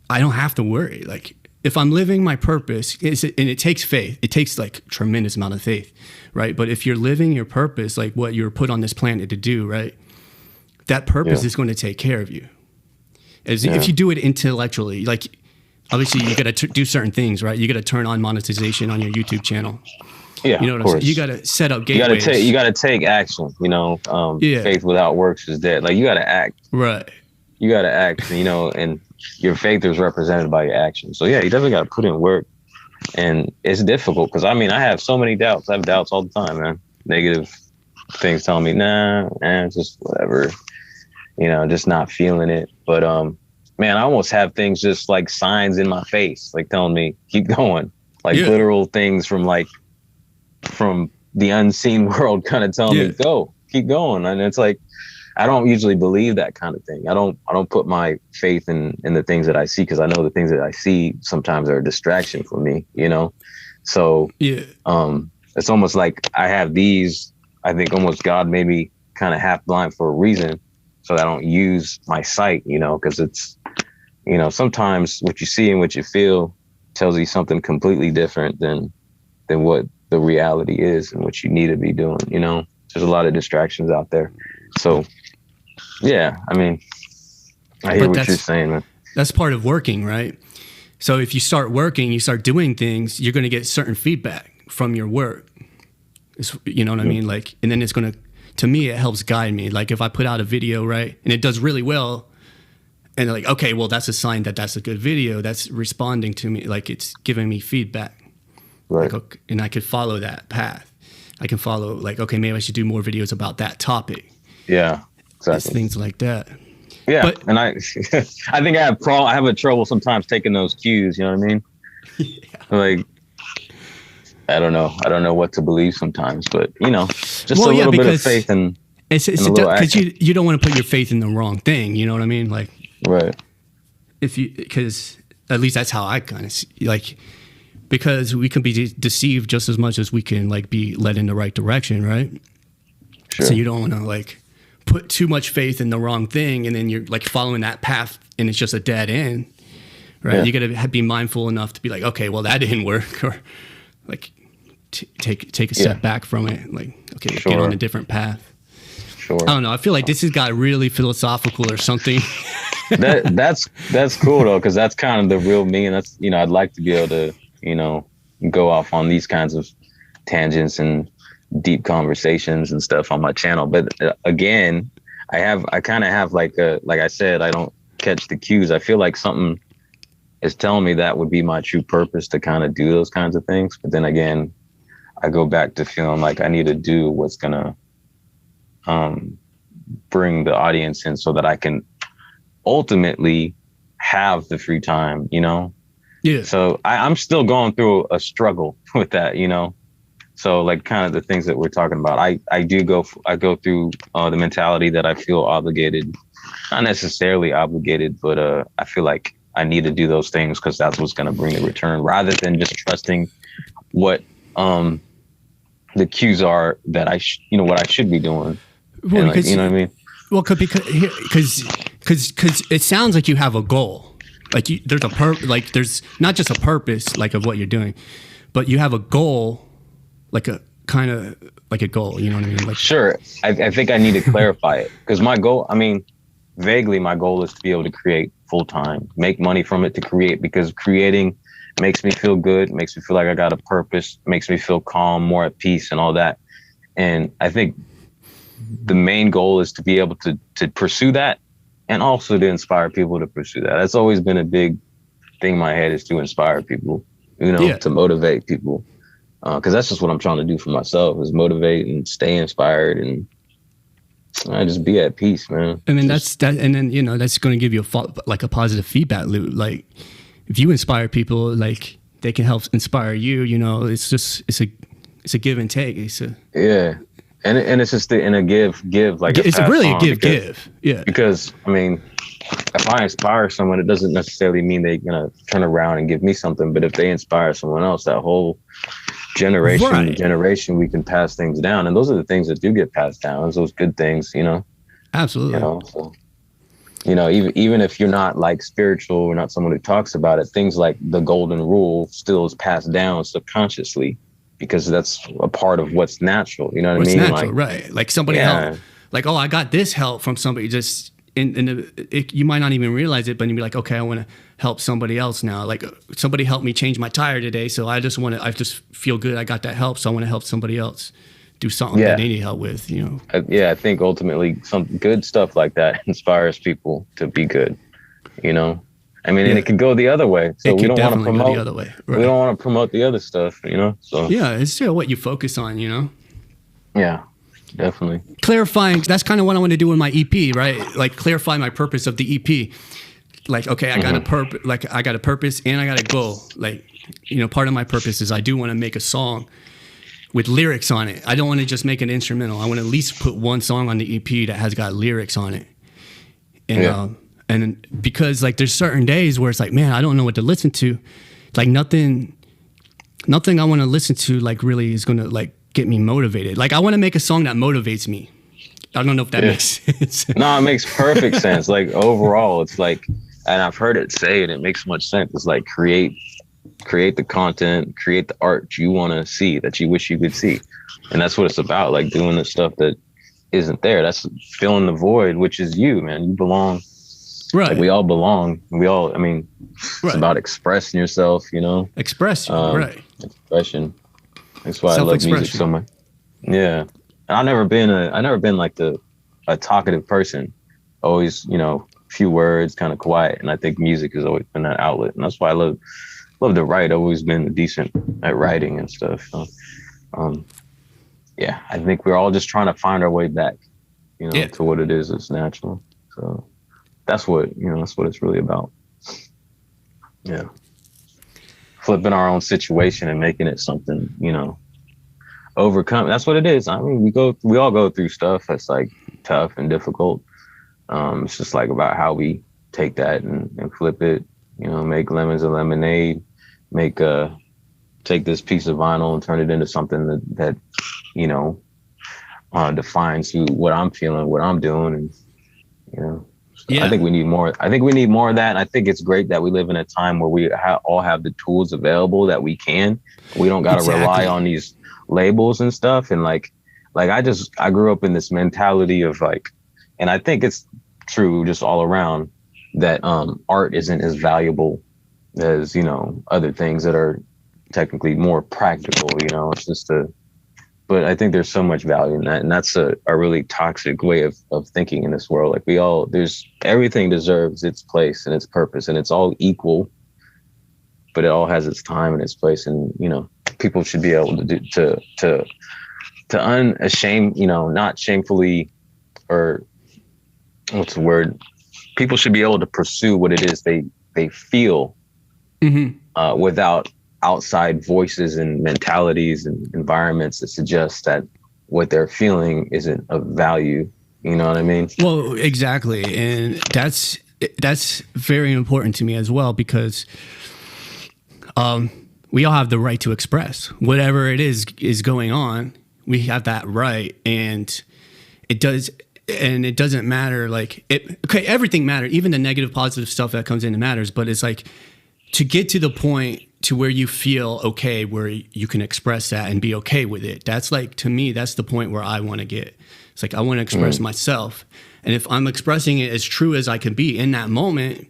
I don't have to worry. Like if I'm living my purpose, and it takes faith, it takes like tremendous amount of faith, right? But if you're living your purpose, like what you're put on this planet to do, right? That purpose is going to take care of you. If you do it intellectually, like obviously you got to do certain things, right? You got to turn on monetization on your YouTube channel. Yeah, you know what I'm saying? You got to set up gateways. You got to take action. Faith without works is dead. Like you got to act. Right. You got to act. And your faith is represented by your action. So yeah, you definitely got to put in work. And it's difficult because I have so many doubts. I have doubts all the time, man. Negative things telling me, nah, just whatever. Just not feeling it. But man, I almost have things just like signs in my face, like telling me keep going, like literal things from the unseen world, kind of telling me go, keep going. And it's like, I don't usually believe that kind of thing. I don't put my faith in the things that I see, because I know the things that I see sometimes are a distraction for me, So it's almost like I have these. I think almost God made me kind of half blind for a reason, so that I don't use my sight, because it's you know, sometimes what you see and what you feel tells you something completely different than what the reality is and what you need to be doing. You know, there's a lot of distractions out there. So yeah, I mean, I hear what you're saying, man. That's part of working, right? So if you start working, you start doing things, you're going to get certain feedback from your work. You know what I mean? Like, and then it's going to me, it helps guide me. Like if I put out a video, right, and it does really well, and like, okay, well, that's a sign that that's a good video. That's responding to me. Like it's giving me feedback. Right. Like, okay, and I could follow that path. I can follow like, okay, maybe I should do more videos about that topic. Yeah, exactly. It's things like that. Yeah, but, and I think I have a trouble sometimes taking those cues. You know what I mean? Yeah. Like, I don't know what to believe sometimes, but you know, just a little bit of faith and because you don't want to put your faith in the wrong thing. You know what I mean? Like, right. Because at least that's how I kind of see, like, because we can be deceived just as much as we can like be led in the right direction, right? Sure. So you don't want to like put too much faith in the wrong thing, and then you're like following that path, and it's just a dead end, right? Yeah. You got to be mindful enough to be like, okay, well that didn't work, or like take a step back from it, like okay, get on a different path. Sure. I don't know. I feel like this has got really philosophical or something. that's cool though, because that's kind of the real me, and that's, you know, I'd like to be able to, you know, go off on these kinds of tangents and deep conversations and stuff on my channel. But again, I kind of have like I said, I don't catch the cues. I feel like something is telling me that would be my true purpose, to kind of do those kinds of things. But then again, I go back to feeling like I need to do what's gonna bring the audience in, so that I can ultimately have the free time, you know? Yeah. So I'm still going through a struggle with that, you know? So like kind of the things that we're talking about, I go through the mentality that I feel obligated, not necessarily obligated, but I feel like I need to do those things because that's what's going to bring the return, rather than just trusting what the cues are that what I should be doing. Well, like, you know what I mean? Well, because it sounds like you have a goal. Like there's not just a purpose like of what you're doing, but you have a goal, like a kind of like a goal. You know what I mean? Like, sure. I think I need to clarify it, because my goal, I mean, vaguely, my goal is to be able to create full time, make money from it, to create, because creating makes me feel good, makes me feel like I got a purpose, makes me feel calm, more at peace, and all that. And I think the main goal is to be able to pursue that, and also to inspire people to pursue that. That's always been a big thing in my head, is to inspire people, you know, to motivate people. Because that's just what I'm trying to do for myself, is motivate and stay inspired, and just be at peace, man. I mean, that's and then, you know, that's going to give you a positive feedback loop. Like if you inspire people, like they can help inspire you. You know, it's a give and take. And it's just a give, like it's really a give. Yeah. Because I mean, if I inspire someone, it doesn't necessarily mean they're gonna turn around and give me something. But if they inspire someone else, that whole generation, we can pass things down, and those are the things that do get passed down. Those good things, you know. Absolutely. You know, so, you know, even if you're not like spiritual or not someone who talks about it, things like the golden rule still is passed down subconsciously, because that's a part of what's natural. You know what I mean? Natural, like, right? Like somebody helped, like, oh, I got this help from somebody. Just you might not even realize it, but you'd be like, okay, I want to help somebody else now. Like somebody helped me change my tire today, so I just feel good. I got that help, so I want to help somebody else do something that they need help with. You know? I think ultimately some good stuff like that inspires people to be good. You know. I mean, and it could go the other way. So we don't want to promote the other way. Right. We don't want to promote the other stuff, you know? So yeah, it's still what you focus on, you know? Yeah, definitely. Clarifying, that's kind of what I want to do in my EP, right? Like clarify my purpose of the EP. Like, okay, I got a purpose, like I got a purpose and I got a goal. Like, you know, part of my purpose is I do want to make a song with lyrics on it. I don't want to just make an instrumental. I want to at least put one song on the EP that has got lyrics on it. And and because like there's certain days where it's like, man, I don't know what to listen to. Like nothing I want to listen to like really is going to like get me motivated. Like I want to make a song that motivates me. I don't know if that makes sense. No, it makes perfect sense. Like overall, it's like, and I've heard it say, and it makes much sense. It's like create the content, create the art you want to see, that you wish you could see. And that's what it's about, like doing the stuff that isn't there. That's filling the void, which is you, man. You belong. Right. Like we all belong. We all, I mean, it's about expressing yourself, you know? Express, right. Expression. That's why I love music so much. Yeah. And I've never been like a talkative person. Always, you know, few words, kind of quiet. And I think music has always been that outlet. And that's why I love to write. I've always been decent at writing and stuff. So, yeah, I think we're all just trying to find our way back, you know, to what it is that's natural. So that's what it's really about. Yeah. Flipping our own situation and making it something, you know, overcome. That's what it is. I mean, we all go through stuff that's like tough and difficult. It's just like about how we take that and flip it, you know, make lemons and lemonade, take this piece of vinyl and turn it into something that you know, defines what I'm feeling, what I'm doing. And, you know, I think we need more. I think we need more of that. And I think it's great that we live in a time where we all have the tools available that we can. We don't got to rely on these labels and stuff. And like I grew up in this mentality of like, and I think it's true just all around, that art isn't as valuable as, you know, other things that are technically more practical, you know. It's just but I think there's so much value in that. And that's a really toxic way of thinking in this world. Like everything deserves its place and its purpose, and it's all equal, but it all has its time and its place. And, you know, people should be able to unashamed, you know, not shamefully, or what's the word? People should be able to pursue what it is they feel, without outside voices and mentalities and environments that suggest that what they're feeling isn't of value. You know what I mean? Well, exactly. And that's very important to me as well, because we all have the right to express whatever it is going on. We have that right. And it doesn't matter. Like everything matters. Even the negative, positive stuff that comes in, it matters. But it's like, to get to the point to where you feel okay, where you can express that and be okay with it. That's like, to me, that's the point where I want to get. It's like, I want to express myself. And if I'm expressing it as true as I can be in that moment,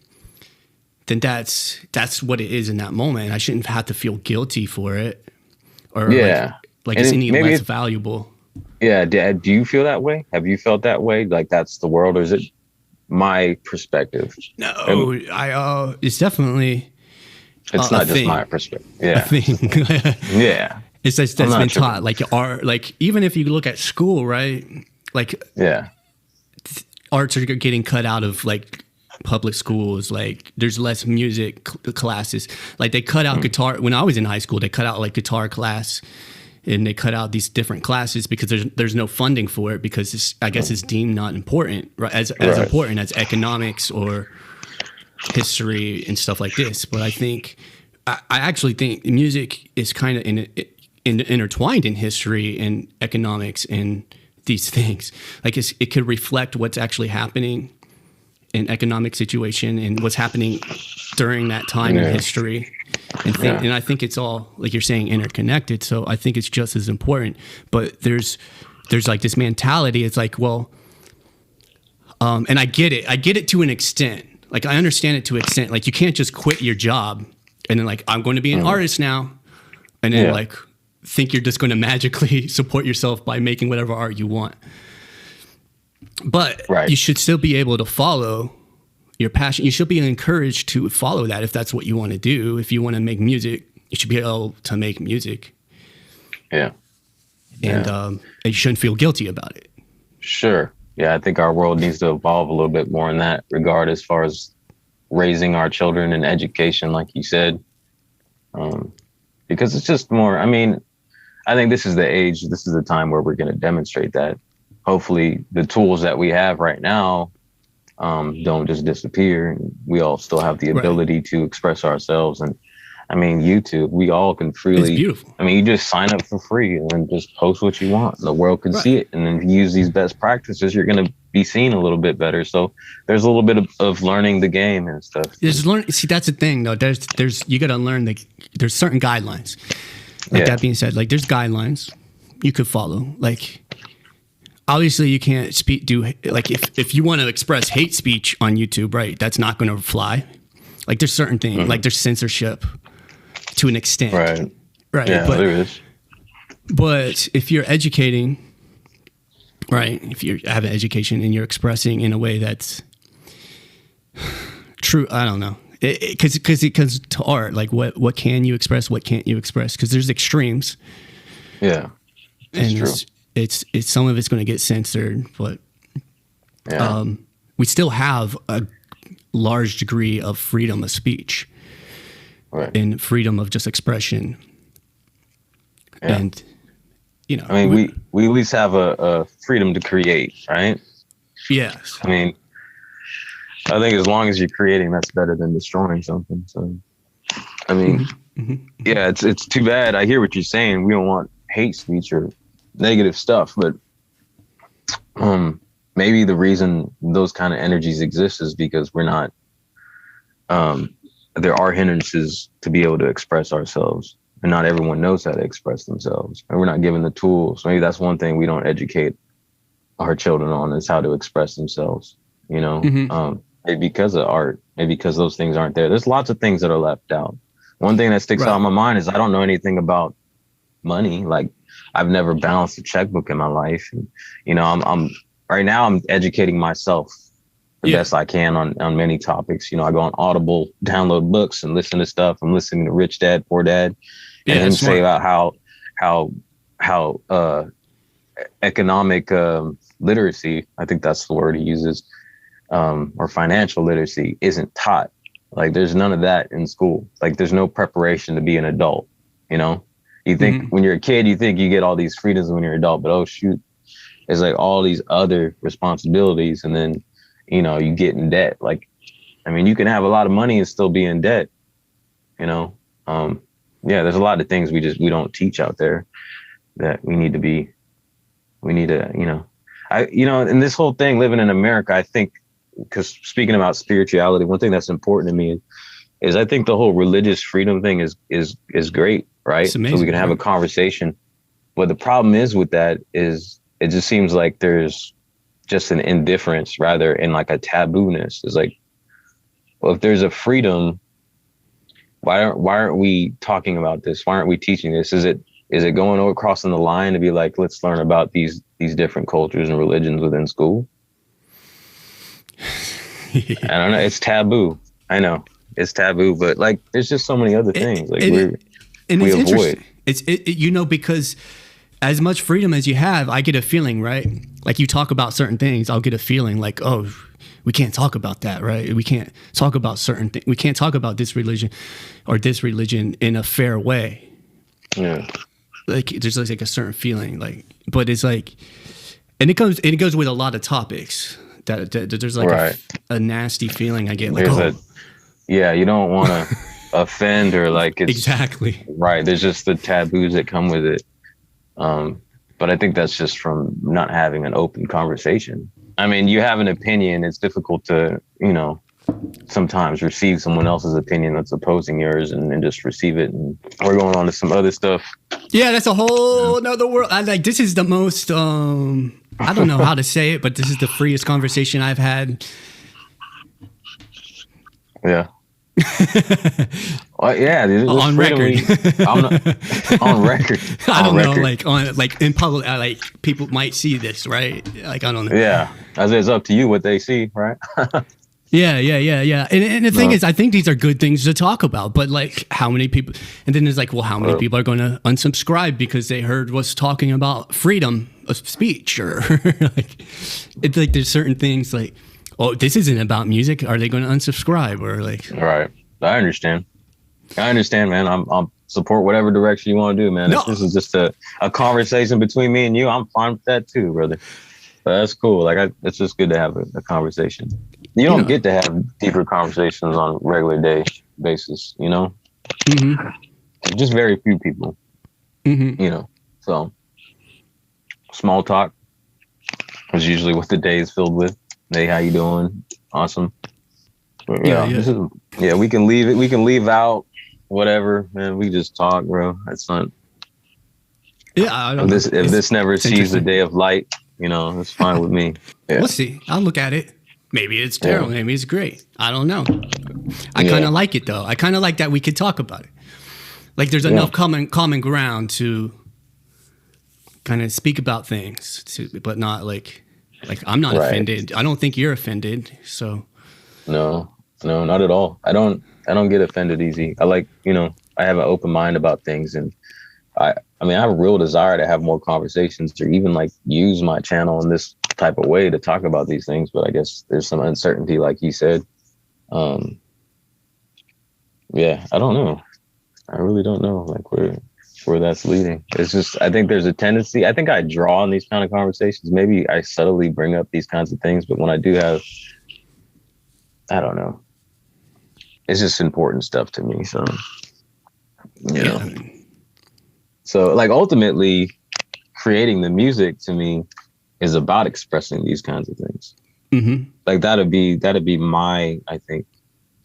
then that's what it is in that moment. I shouldn't have to feel guilty for it, or like it's any less valuable. Yeah. Do you feel that way? Have you felt that way? Like that's the world, or is it my perspective? No, it's definitely... It's not just my perspective. Yeah. Yeah. It's that's been taught. Like art, like even if you look at school, right? Like arts are getting cut out of like public schools. Like there's less music classes. Like they cut out guitar. When I was in high school, they cut out like guitar class, and they cut out these different classes because there's no funding for it, because I guess it's deemed not important, right? As important as economics or history and stuff like this. But I actually think music is kind of intertwined in history and economics and these things. Like it could reflect what's actually happening in economic situation and what's happening during that time in history. And I think it's all, like you're saying, interconnected. So I think it's just as important. But there's like this mentality. It's like, well, and I get it to an extent. Like I understand it to an extent. Like you can't just quit your job and then like, I'm going to be an artist now, and then like think you're just going to magically support yourself by making whatever art you want. But you should still be able to follow your passion. You should be encouraged to follow that if that's what you want to do. If you want to make music, you should be able to make music. Yeah. And you shouldn't feel guilty about it. Sure. Yeah, I think our world needs to evolve a little bit more in that regard, as far as raising our children and education, like you said. Because it's just more, I mean, I think this is the age, this is the time where we're going to demonstrate that. Hopefully the tools that we have right now don't just disappear. We all still have the ability to express ourselves. And I mean, YouTube, we all can It's freely, beautiful. I mean, you just sign up for free and then just post what you want. The world can see Right. it. And then if you use these best practices, you're going to be seen a little bit better. So there's a little bit of learning the game and stuff. See, that's the thing though. There's you got to learn that there's certain guidelines. Like that being said, like there's guidelines you could follow. Like obviously you can't do like if you want to express hate speech on YouTube, right? That's not going to fly. Like there's certain things, like there's censorship to an extent. Right. Right. Yeah, there is. But if you're educating, right, if you have an education and you're expressing in a way that's true, I don't know. Because it comes to art, like what can you express, what can't you express? Because there's extremes. Yeah. And it's some of it's going to get censored, but we still have a large degree of freedom of speech, right, and freedom of just expression. Yeah. And you know, I mean, we at least have a freedom to create, right? Yes. I mean, I think as long as you're creating, that's better than destroying something. So, I mean, yeah, it's too bad. I hear what you're saying. We don't want hate speech or negative stuff, but maybe the reason those kind of energies exist is because we're not, there are hindrances to be able to express ourselves, and not everyone knows how to express themselves, and we're not given the tools. Maybe that's one thing we don't educate our children on, is how to express themselves, you know. Maybe because of art, maybe because those things aren't there. There's lots of things that are left out. One thing that sticks out in my mind is I don't know anything about money. Like, I've never balanced a checkbook in my life. And, you know, I'm right now I'm educating myself the best I can on many topics. You know, I go on Audible, download books and listen to stuff. I'm listening to Rich Dad, Poor Dad, and him say about how economic literacy, I think that's the word he uses, or financial literacy isn't taught. Like, there's none of that in school. Like, there's no preparation to be an adult, you know? You think when you're a kid, you think you get all these freedoms when you're an adult, but oh shoot, there's like all these other responsibilities, and then, you know, you get in debt. Like, I mean, you can have a lot of money and still be in debt, you know? Yeah, there's a lot of things we don't teach out there that we need to, you know, and this whole thing, living in America, I think, because speaking about spirituality, one thing that's important to me is I think the whole religious freedom thing is great, right? So we can have a conversation. But the problem is with that is it just seems like there's just an indifference rather in like a taboo-ness. It's like, well, if there's a freedom, why aren't we talking about this? Why aren't we teaching this? Is it going over crossing the line to be like, let's learn about these different cultures and religions within school? I don't know. It's taboo. I know it's taboo, but like, there's just so many other things we avoid. It's you know, because as much freedom as you have, I get a feeling, right? Like, you talk about certain things, I'll get a feeling like, oh, we can't talk about that, right? We can't talk about certain things. We can't talk about this religion or this religion in a fair way. Yeah. Like, there's like a certain feeling, like, but it's like, and it goes with a lot of topics that there's like a nasty feeling I get. Like, you don't want to offend or like it's exactly right. There's just the taboos that come with it. But I think that's just from not having an open conversation. I mean, you have an opinion. It's difficult to, you know, sometimes receive someone else's opinion that's opposing yours and just receive it. And we're going on to some other stuff. Yeah, that's a whole nother world. This is the most, I don't know how to say it, but this is the freest conversation I've had. Yeah. Well, yeah, on record. On record. I don't know, like in public, like people might see this, right? Like, I don't know. Yeah, as it's up to you what they see, right? Yeah. And the thing is, I think these are good things to talk about, but like, how many people? And then there's like, well, how many people are going to unsubscribe because they heard us talking about freedom of speech, or like, it's like there's certain things like, oh, this isn't about music. Are they going to unsubscribe, or like? Right. I understand, man. I'm support whatever direction you want to do, man. No. If this is just a conversation between me and you, I'm fine with that too, brother. But that's cool. Like, it's just good to have a conversation. You don't get to have deeper conversations on a regular day basis, you know? Mm-hmm. Just very few people, Mm-hmm. you know. So small talk is usually what the day is filled with. Hey, how you doing? Awesome. Yeah, Yeah, yeah. yeah. We can leave it. We can leave out whatever, man. We just talk, bro. That's not. Yeah, I don't If know. this never It's sees the interesting. day of light, you know, it's fine with me. Yeah, We'll see. I'll look at it. Maybe it's yeah, terrible. Maybe it's great. I don't know. I kind yeah, of like it though. I kind of like that we could talk about it. Like there's yeah. enough common ground to kind of speak about things, but not like I'm not Right. offended. I don't think you're offended. So No, no, not at all. I don't get offended easy. I like, you know, I have an open mind about things, and I mean, I have a real desire to have more conversations or even like use my channel in this type of way to talk about these things. But I guess there's some uncertainty, like you said. Um, yeah, I don't know. I really don't know, like where that's leading. It's just, I think there's a tendency. I think I draw on these kind of conversations. Maybe I subtly bring up these kinds of things, but when I do have, I don't know. It's just important stuff to me. So, you yeah, know, so like ultimately creating the music to me is about expressing these kinds of things. mm-hmm. Like that'd be my, I think,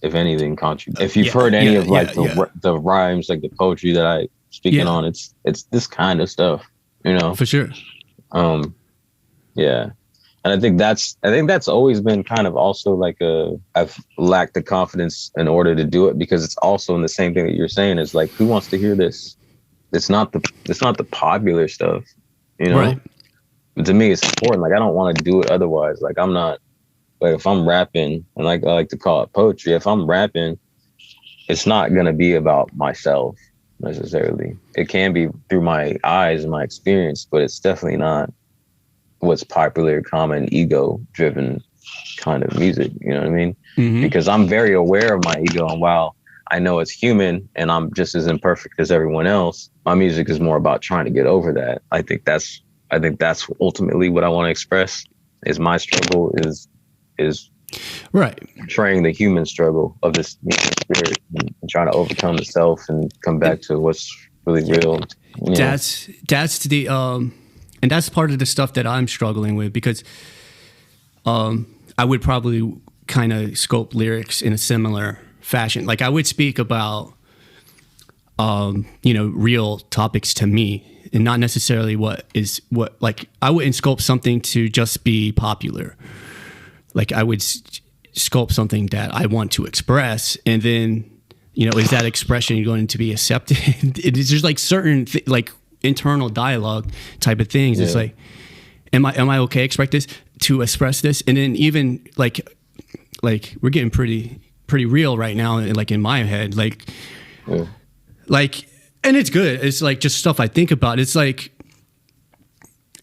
if anything, contribute. If you've Yeah, heard any yeah, of like yeah, yeah, the rhymes, like the poetry that I speaking yeah, on, it's this kind of stuff, you know. for sure. Um, yeah, and I think that's always been kind of also like I've lacked the confidence in order to do it because it's also in the same thing that you're saying is like who wants to hear this? It's not the popular stuff, you know. Right. But to me, it's important. Like I don't want to do it otherwise. Like I'm not like if I'm rapping and like I like to call it poetry. If I'm rapping, it's not gonna be about myself necessarily. It can be through my eyes and my experience, but it's definitely not what's popular, common, ego driven kind of music. You know what I mean? Mm-hmm. Because I'm very aware of my ego, and while I know it's human and I'm just as imperfect as everyone else, my music is more about trying to get over that. I think that's ultimately what I want to express is my struggle is Right. portraying the human struggle of this spirit and trying to overcome the self and come back to what's really Yeah. real. You know? That's the and that's part of the stuff that I'm struggling with because I would probably kind of scope lyrics in a similar fashion. Like I would speak about real topics to me and not necessarily what like I wouldn't sculpt something to just be popular. Like I would sculpt something that I want to express, and then is that expression going to be accepted? It's just like certain like internal dialogue type of things. Yeah. It's like, am I okay to express this? And then even like we're getting pretty real right now, like in my head, like. Yeah. Like, and it's good. It's like just stuff I think about. It's like,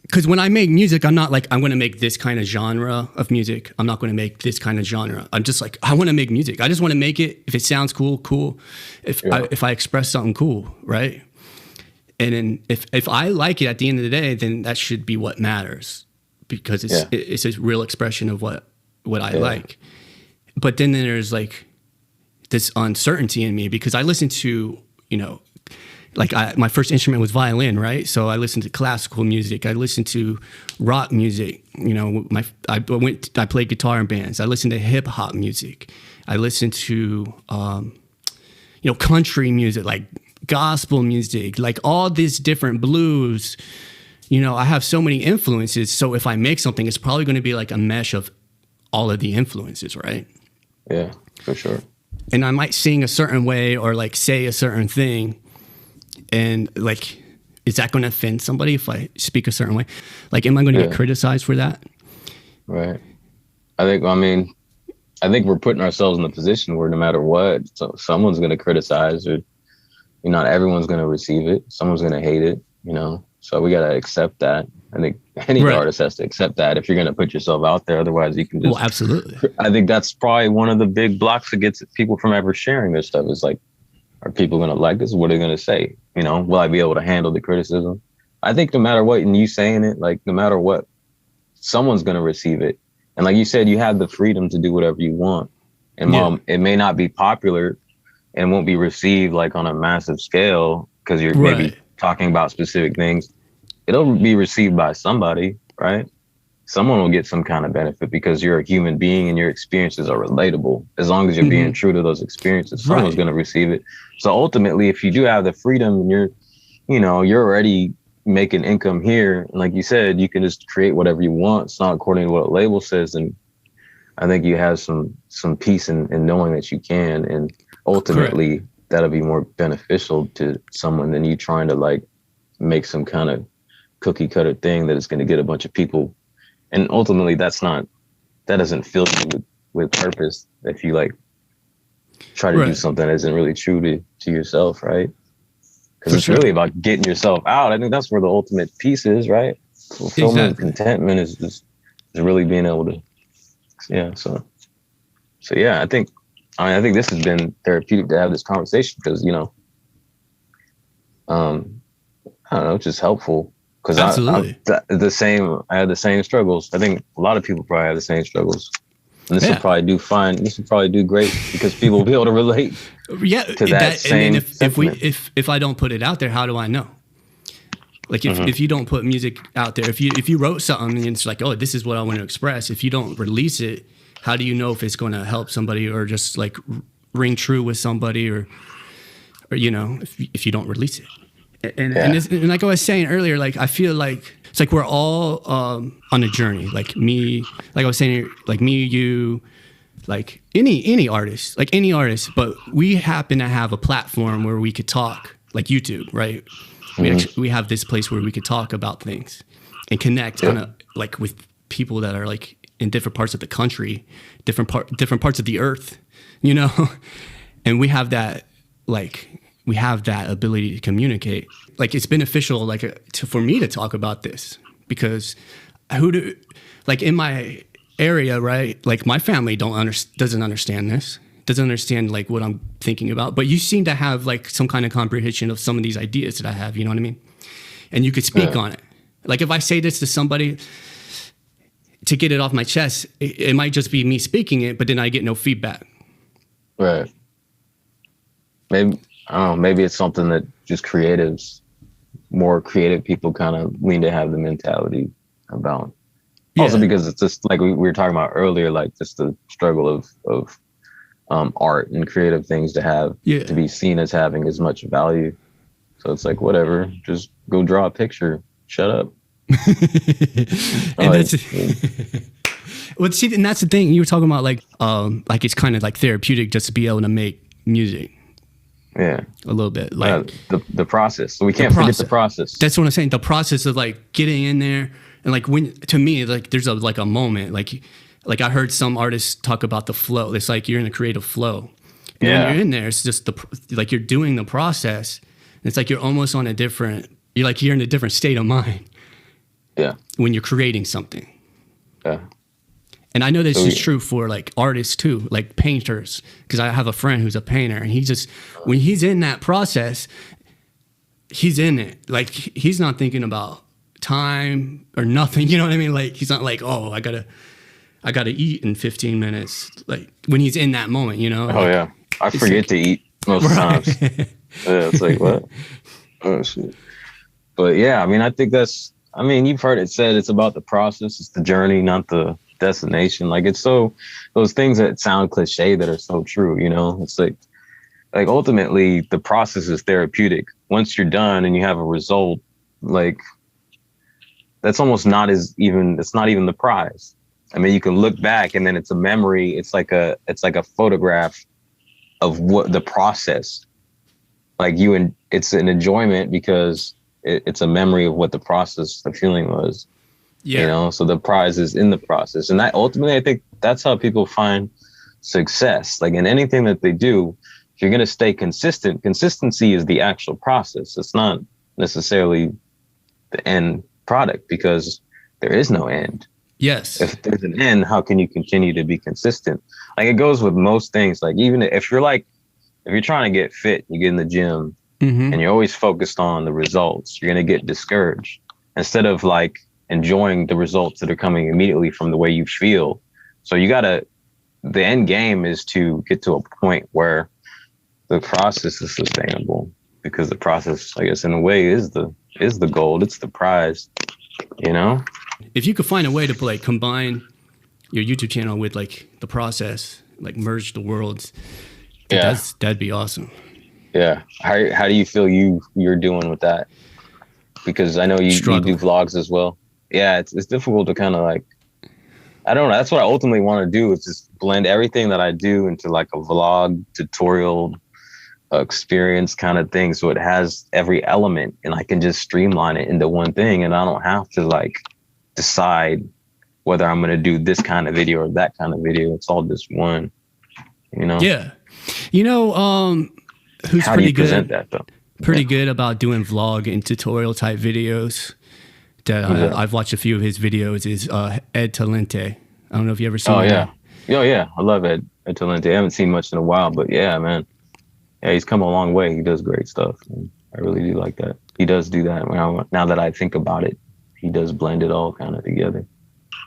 because when I make music, I'm not like, I'm going to make this kind of genre of music. I'm not going to make this kind of genre. I'm just like, I want to make music. I just want to make it. If it sounds cool, cool. If I express something cool, right? And then if I like it at the end of the day, then that should be what matters because it's a real expression of what I like. But then there's like this uncertainty in me because I listen to, like my first instrument was violin, right? So I listened to classical music. I listened to rock music. I played guitar in bands. I listened to hip hop music. I listened to, country music, like gospel music, like all these different blues. I have so many influences. So if I make something, it's probably going to be like a mesh of all of the influences, right? Yeah, for sure. And I might sing a certain way or like say a certain thing. And like, is that going to offend somebody if I speak a certain way? Like, am I going to get criticized for that? Right. I think we're putting ourselves in the position where no matter what, so someone's going to criticize or not everyone's going to receive it. Someone's going to hate it, so we got to accept that. I think any artist has to accept that if you're going to put yourself out there. Otherwise, you can just. Well, absolutely. I think that's probably one of the big blocks that gets people from ever sharing their stuff is like, are people going to like this? What are they going to say? Will I be able to handle the criticism? I think no matter what, and you saying it, like no matter what, someone's going to receive it. And like you said, you have the freedom to do whatever you want. And Mom, it may not be popular and won't be received like on a massive scale because you're maybe talking about specific things. It'll be received by somebody, right? Someone will get some kind of benefit because you're a human being and your experiences are relatable. As long as you're being true to those experiences, someone's going to receive it. So ultimately, if you do have the freedom and you're already making income here, and like you said, you can just create whatever you want. It's not according to what a label says. And I think you have some peace in knowing that you can. And ultimately, that'll be more beneficial to someone than you trying to like make some kind of cookie cutter thing that is going to get a bunch of people. And ultimately, that doesn't fill you with purpose if you like try to do something that isn't really true to yourself, right? Because it's really about getting yourself out. I think that's where the ultimate peace is, right? Fulfillment, contentment is just really being able to, yeah. So yeah, I think this has been therapeutic to have this conversation because I don't know, it's just helpful. Because I had the same struggles. I think a lot of people probably have the same struggles. And this will probably do fine. This will probably do great because people will be able to relate. To that same. And then if I don't put it out there, how do I know? Like if you don't put music out there, if you wrote something and it's like, oh, this is what I want to express. If you don't release it, how do you know if it's going to help somebody or just like ring true with somebody or if you don't release it? And like I was saying earlier, like I feel like it's like we're all on a journey. Like me, like I was saying, like me, you, like any artist, but we happen to have a platform where we could talk, like YouTube, right? We have this place where we could talk about things and connect like with people that are like in different parts of the country, different parts of the earth, and we have that ability to communicate. Like it's beneficial, like for me to talk about this because in my area, right? Like my family doesn't understand this, doesn't understand like what I'm thinking about. But you seem to have like some kind of comprehension of some of these ideas that I have. You know what I mean? And you could speak on it. Like if I say this to somebody to get it off my chest, it might just be me speaking it, but then I get no feedback. Right. Maybe. I don't know, maybe it's something that just more creative people kind of need to have the mentality about. Yeah. Also because it's just like we were talking about earlier, like just the struggle of art and creative things to be seen as having as much value. So it's like, whatever, just go draw a picture, shut up. And that's well, see, and that's the thing you were talking about, like it's kind of like therapeutic just to be able to make music. Yeah, a little bit like the process. So we can't forget the process. That's what I'm saying. The process of like getting in there and like to me, like there's a moment like I heard some artists talk about the flow. It's like you're in a creative flow. And when you're in there, it's just like you're doing the process. It's like you're almost on you're in a different state of mind. Yeah. When you're creating something. Yeah. And I know this is true for like artists too, like painters, because I have a friend who's a painter and when he's in that process, he's in it. Like he's not thinking about time or nothing. You know what I mean? Like he's not like, oh, I gotta eat in 15 minutes. Like when he's in that moment, Oh yeah. I forget to eat most times. It's like, what? Oh shit. But yeah, I mean, I think you've heard it said it's about the process, it's the journey, not the destination. Like it's those things that sound cliche that are so true, it's like ultimately the process is therapeutic. Once you're done and you have a result, like that's almost it's not even the prize. I mean, you can look back and then it's a memory. It's like a photograph of what the process, like it's an enjoyment because it's a memory of what the process, the feeling was. Yeah. So the prize is in the process. And that ultimately, I think that's how people find success. Like in anything that they do, if you're going to stay consistent, consistency is the actual process. It's not necessarily the end product because there is no end. Yes. If there's an end, how can you continue to be consistent? Like it goes with most things. Like even if you're trying to get fit, you get in the gym and you're always focused on the results, you're going to get discouraged instead of like enjoying the results that are coming immediately from the way you feel. So the end game is to get to a point where the process is sustainable because the process, I guess, in a way, is the gold. It's the prize. You know. If you could find a way to like combine your YouTube channel with like the process, like merge the worlds, that'd be awesome. Yeah. How do you feel you're doing with that? Because I know you do vlogs as well. Yeah, it's difficult to kind of like, I don't know. That's what I ultimately want to do, is just blend everything that I do into like a vlog tutorial experience kind of thing. So it has every element and I can just streamline it into one thing. And I don't have to like decide whether I'm going to do this kind of video or that kind of video. It's all just one, you know? Yeah. You know, who's How do you present that though? Pretty good about doing vlog and tutorial type videos that I've watched a few of his videos is Ed Talente. I don't know if you ever seen him. Oh yeah. I love Ed Talente. I haven't seen much in a while, but yeah, man. Yeah, he's come a long way. He does great stuff. I really do like that. He does do that. Now that I think about it, he does blend it all kind of together.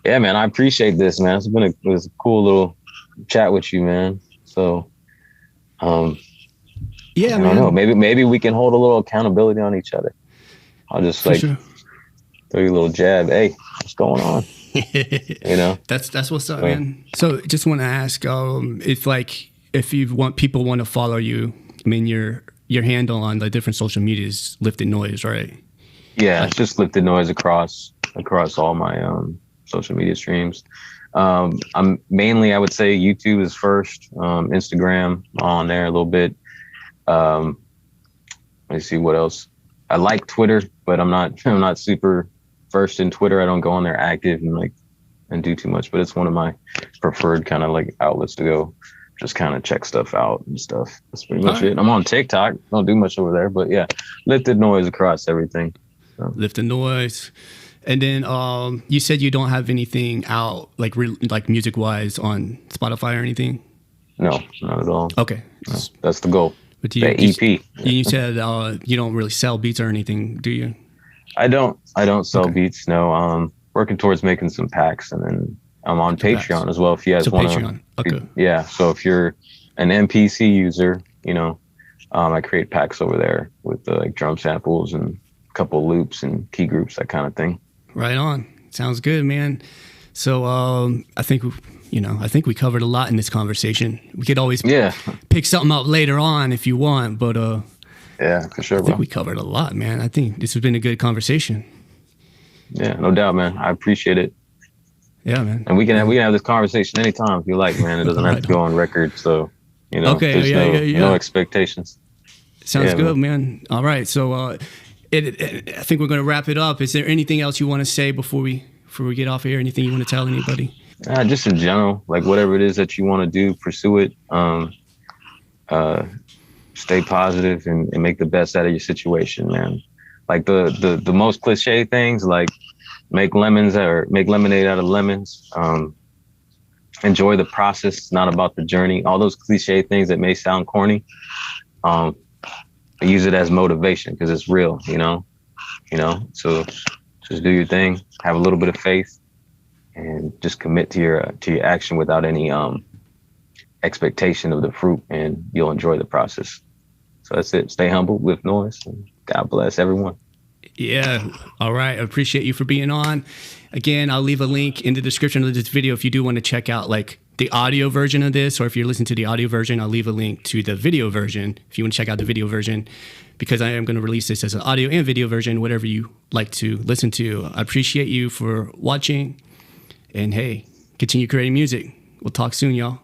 Yeah, man, I appreciate this, man. It was a cool little chat with you, man. So, yeah, I don't know. Maybe we can hold a little accountability on each other. I'll just throw you a little jab. Hey, what's going on? You know, that's what's up, man. So, just want to ask, if people want to follow you, I mean, your handle on the different social media is Lifted Noise, right? Yeah, it's just Lifted Noise across all my social media streams. I'm mainly, I would say, YouTube is first. Instagram on there a little bit. Let me see what else. I like Twitter, but I'm not super versed in Twitter. I don't go on there active and do too much, but it's one of my preferred kind of like outlets to go just kind of check stuff out and stuff. That's pretty much it. I'm on TikTok. Don't do much over there, but yeah, Lifted Noise across everything. So. Lifted Noise. And then you said you don't have anything out like music wise on Spotify or anything? No, not at all. Okay. No, that's the goal. But the EP. You said you don't really sell beats or anything, do you? I don't sell beats. No. Working towards making some packs, and then I'm on Patreon as well. If you guys want to. Okay. Yeah. So if you're an MPC user, you know, I create packs over there with like drum samples and a couple loops and key groups, that kind of thing. Right on. Sounds good, man. So I think we covered a lot in this conversation. We could always pick something up later on if you want, but yeah, for sure, I think we covered a lot, man. I think this has been a good conversation. Yeah, no doubt, man. I appreciate it. Yeah, man. And we can have this conversation anytime if you like, man. It doesn't have to go on record, so you know. Okay, there's no expectations. Sounds good, man. All right, so I think we're going to wrap it up. Is there anything else you want to say before we get off here? Anything you want to tell anybody? Just in general, like whatever it is that you want to do, pursue it. Stay positive and make the best out of your situation, man. Like the most cliche things, like make lemonade out of lemons. Enjoy the process. It's not about the journey. All those cliche things that may sound corny. Use it as motivation because it's real, you know. So just do your thing. Have a little bit of faith, and just commit to your action without any expectation of the fruit, and you'll enjoy the process. So that's it. Stay humble, lift noise, and God bless everyone. Yeah. All right. I appreciate you for being on. Again, I'll leave a link in the description of this video if you do want to check out like the audio version of this, or if you're listening to the audio version, I'll leave a link to the video version if you want to check out the video version, because I am going to release this as an audio and video version, whatever you like to listen to. I appreciate you for watching, and hey, continue creating music. We'll talk soon, y'all.